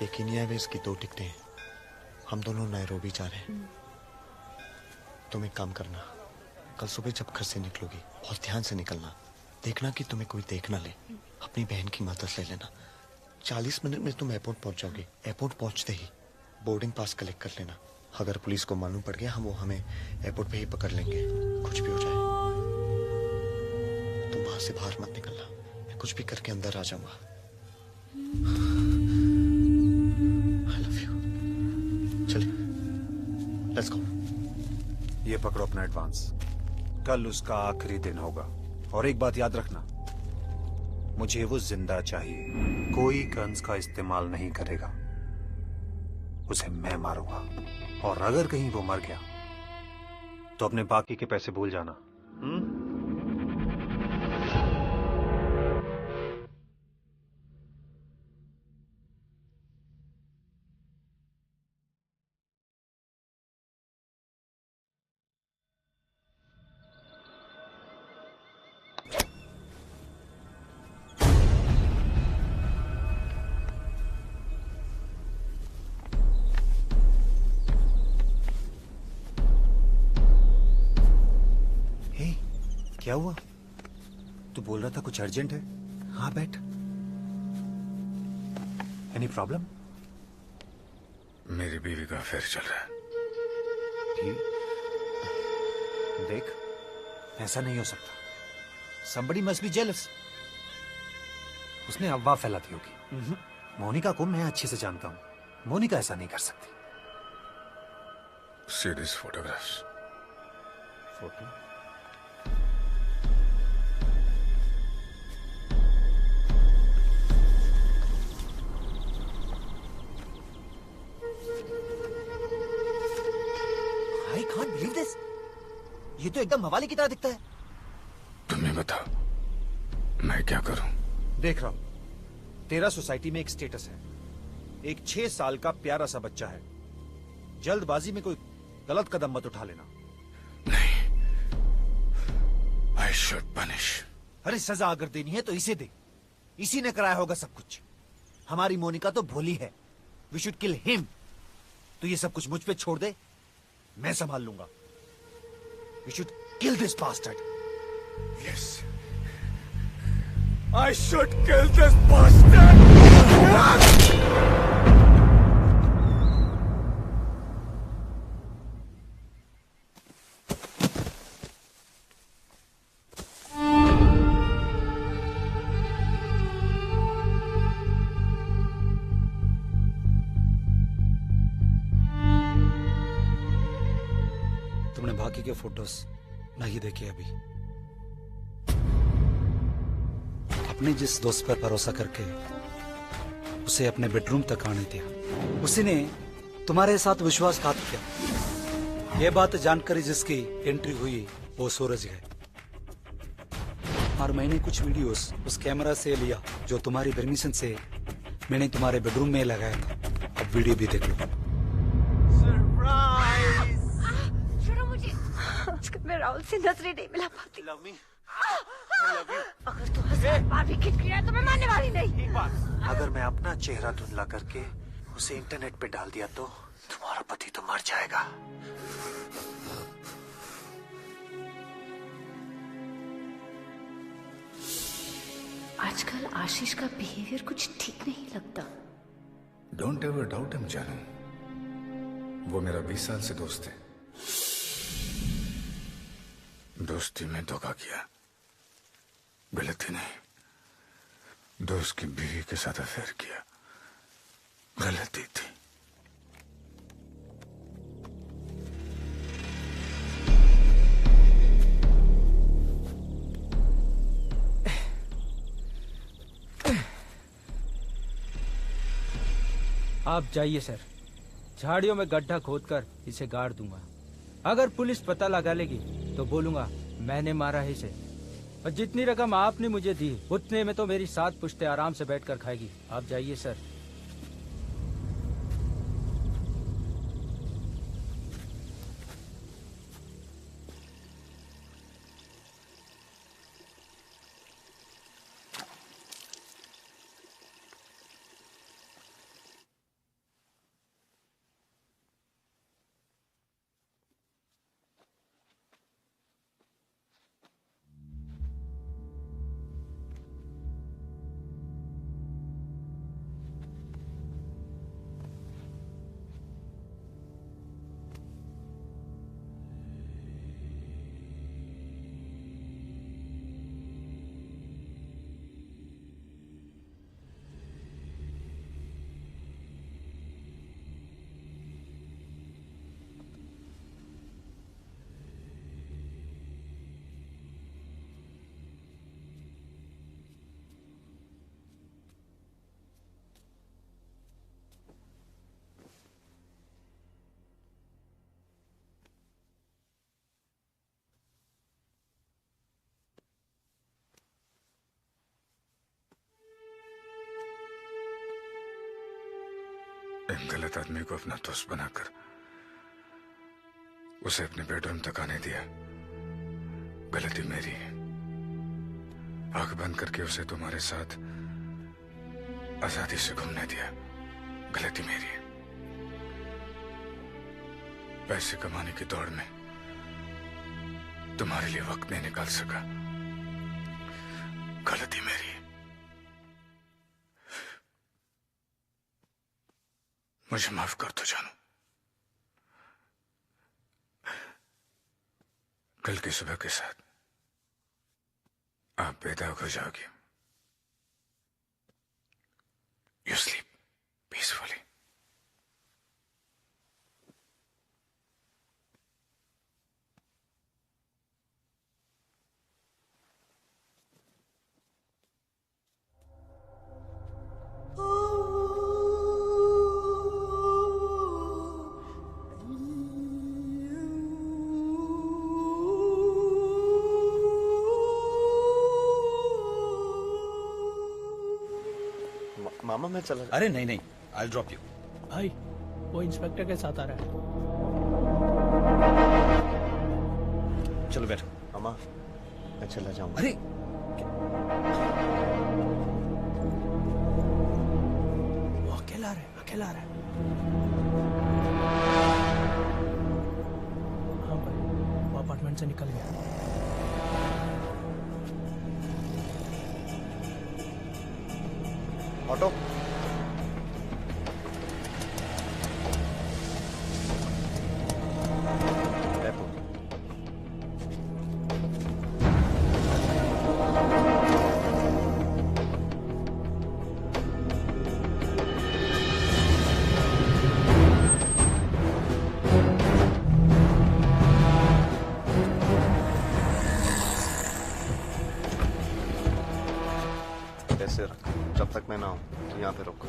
Kenya Airways की 2 टिकटें हैं। हम दोनों नैरोबी जा रहे हैं। तुम एक काम करना, कल सुबह जब घर से निकलोगी बहुत ध्यान से निकलना। देखना कि तुम्हें कोई देख ना ले। अपनी बहन की मदद ले लेना। 40 मिनट में तुम एयरपोर्ट पहुंच जाओगे। एयरपोर्ट पहुंचते ही बोर्डिंग पास कलेक्ट कर लेना। अगर पुलिस को मालूम पड़ गया वो हमें एयरपोर्ट पे ही पकड़ लेंगे। कुछ भी हो जाए तुम वहां से बाहर मत निकलना। मैं कुछ भी करके अंदर आ जाऊंगा। आई लव यू। चलिए, लेट्स गो। ये पकड़ो अपना एडवांस। कल उसका आखिरी दिन होगा। और एक बात याद रखना, मुझे वो जिंदा चाहिए। कोई गन्स का इस्तेमाल नहीं करेगा। उसे मैं मारूंगा। और अगर कहीं वो मर गया तो अपने बाकी के पैसे भूल जाना। क्या हुआ? तू बोल रहा था कुछ अर्जेंट है। हाँ बैठ। Any problem? मेरी बीवी का अफेयर चल रहा है। देख, ऐसा नहीं हो सकता। somebody must be jealous। उसने अफवाह फैलाती होगी। मोनिका को मैं अच्छे से जानता हूं। मोनिका ऐसा नहीं कर सकती। Series photographs. Photo? I can't believe this। ये तो एकदम मवाली की तरह दिखता है। तुम्हें बताओ मैं क्या करूं? देख रहा हूं, तेरा सोसाइटी में एक स्टेटस है। एक 6 साल का प्यारा सा बच्चा है। जल्दबाजी में कोई गलत कदम मत उठा लेना। I should punish। अरे सजा अगर देनी है तो इसे दे। इसी ने कराया होगा सब कुछ। हमारी मोनिका तो भोली है। We should kill him. तो ये सब कुछ मुझ पे छोड़ दे, मैं संभाल लूंगा। We should kill this bastard. Yes। I should kill this bastard। तुमने बाकी के फोटोज नहीं देखे अभी। अपने जिस दोस्त पर भरोसा करके उसे अपने बेडरूम तक आने दिया, उसी ने तुम्हारे साथ विश्वासघात किया। यह बात जानकर जिसकी एंट्री हुई वो सूरज है। और मैंने कुछ वीडियोस उस कैमरा से लिया जो तुम्हारी परमिशन से मैंने तुम्हारे बेडरूम में लगाया था। अब वीडियो भी देख लो। छोड़ो मुझे। आजकल मैं राहुल से नजरें नहीं मिला पाती। Love me. अगर तू 1000 बार भी खिटखिटाए तो मैं मानने वाली नहीं। अगर मैं अपना चेहरा धुंधला करके उसे इंटरनेट पे डाल दिया तो तुम्हारा पति तो मर जाएगा। आजकल आशीष का बिहेवियर कुछ ठीक नहीं लगता। डोंट एवर डाउट हिम जानू। वो मेरा 20 साल से दोस्त है। दोस्ती में धोखा किया, गलती नहीं। दोस्त की बीवी के साथ अफेयर किया, गलती थी। आप जाइए सर। झाड़ियों में गड्ढा खोदकर इसे गाड़ दूंगा। अगर पुलिस पता लगा लेगी तो बोलूंगा मैंने मारा है इसे। और जितनी रकम आपने मुझे दी उतने में तो मेरी 7 पुश्ते आराम से बैठकर खाएगी। आप जाइए सर। गलत आदमी को अपना दोस्त बनाकर उसे अपने बेडरूम तक आने दिया, गलती मेरी है। आंख बंद करके उसे तुम्हारे साथ आजादी से घूमने दिया, गलती मेरी है। पैसे कमाने की दौड़ में तुम्हारे लिए वक्त नहीं निकाल सका, गलती मेरी है। मुझे माफ कर दो जानू। कल की सुबह के साथ आप बेदाग हो जाओगे। You sleep peacefully. मामा मैं चला। अरे नहीं नहीं, आई ड्रॉप यू। भाई वो इंस्पेक्टर के साथ आ रहा है। चलो बैठो। मामा मैं चला जाऊंगा। अरे वो अकेला रहा है, अकेला रहा है। हाँ भाई वो अपार्टमेंट से निकल गया। ऑटो ऐसे रख, जब तक मैं ना आऊं तो यहाँ पे रुक।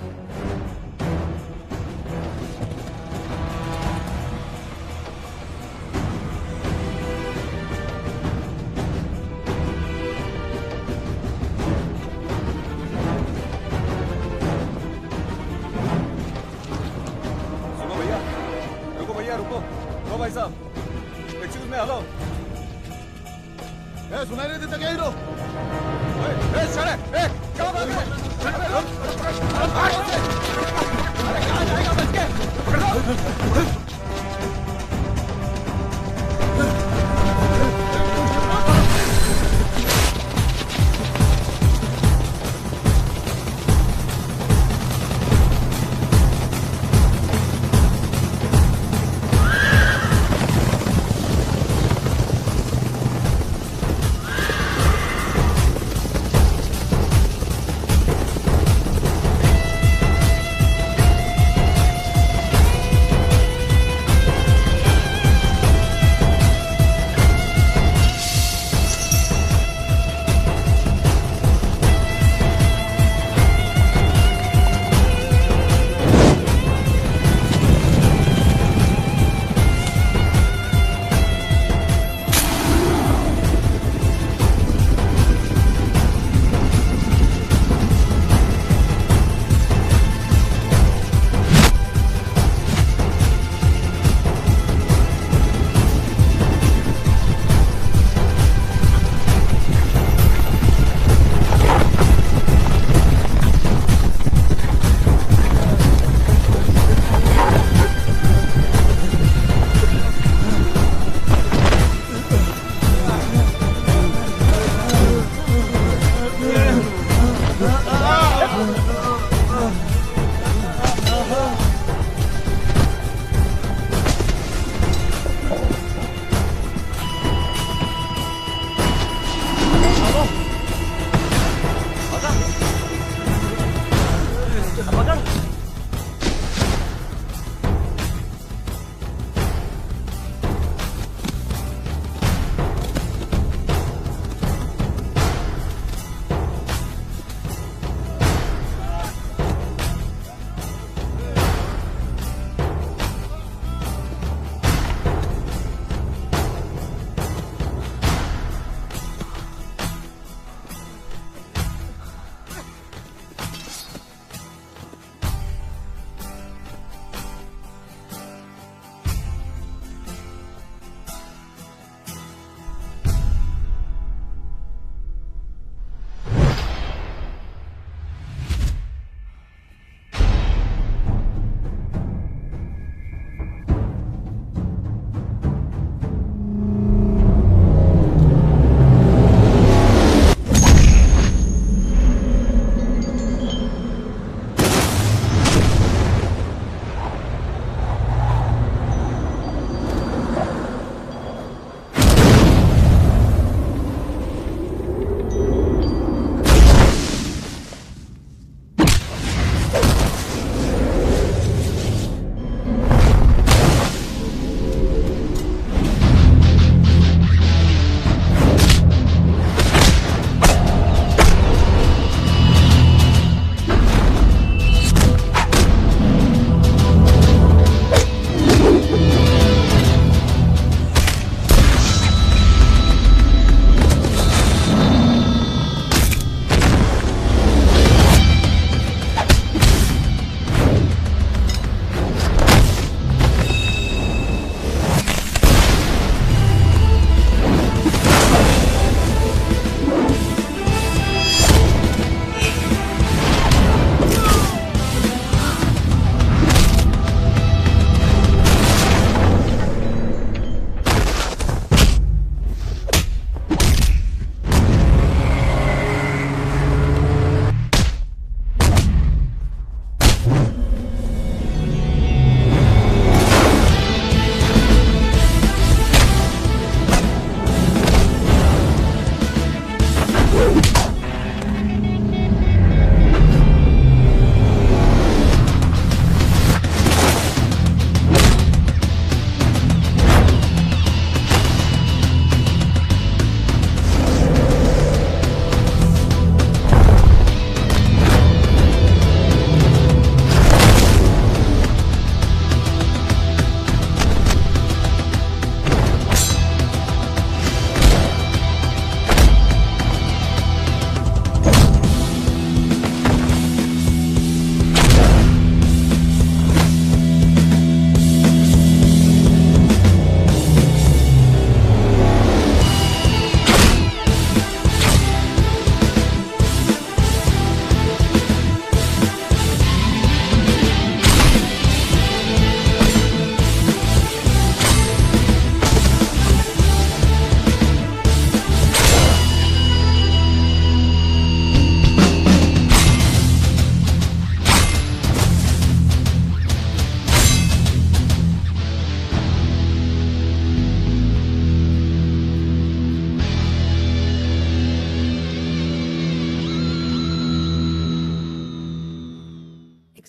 सुनो भैया, रुको भैया रुको। लो भाई साहब, एक्सक्यूज मी, हेलो। सुनाई नहीं देता क्या हीरो? चले क्या बात है? अरे कहाँ जाएगा बच के?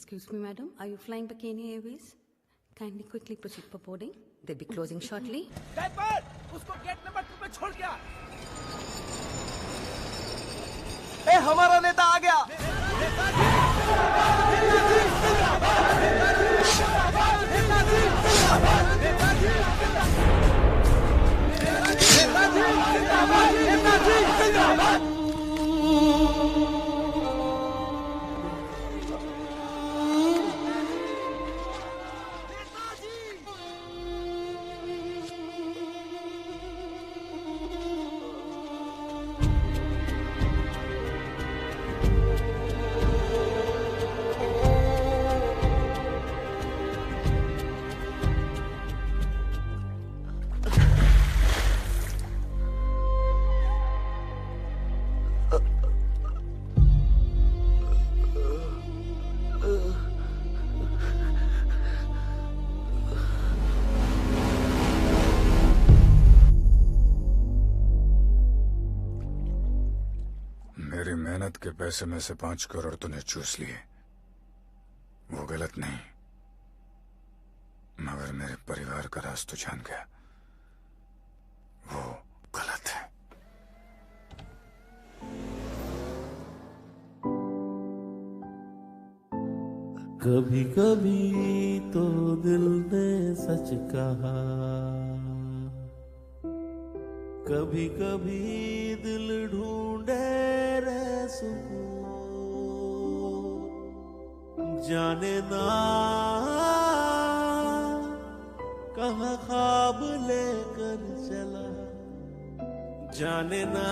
Excuse me, madam. Are you flying Bikini Airways? Kindly quickly proceed for boarding. They'll be closing shortly. Driver, उसको गेट नंबर 2 पे छोड़ गया। ए, हमारा नेता आ गया। मेरी मेहनत के पैसे में से 5 करोड़ तूने चूस लिए, वो गलत नहीं, मगर मेरे परिवार का राज तू जान गया, वो गलत है। कभी कभी तो दिल ने सच कहा, कभी कभी दिल ढूंढे रे सुकून, जाने ना कहाँ ख्वाब लेकर चला, जाने ना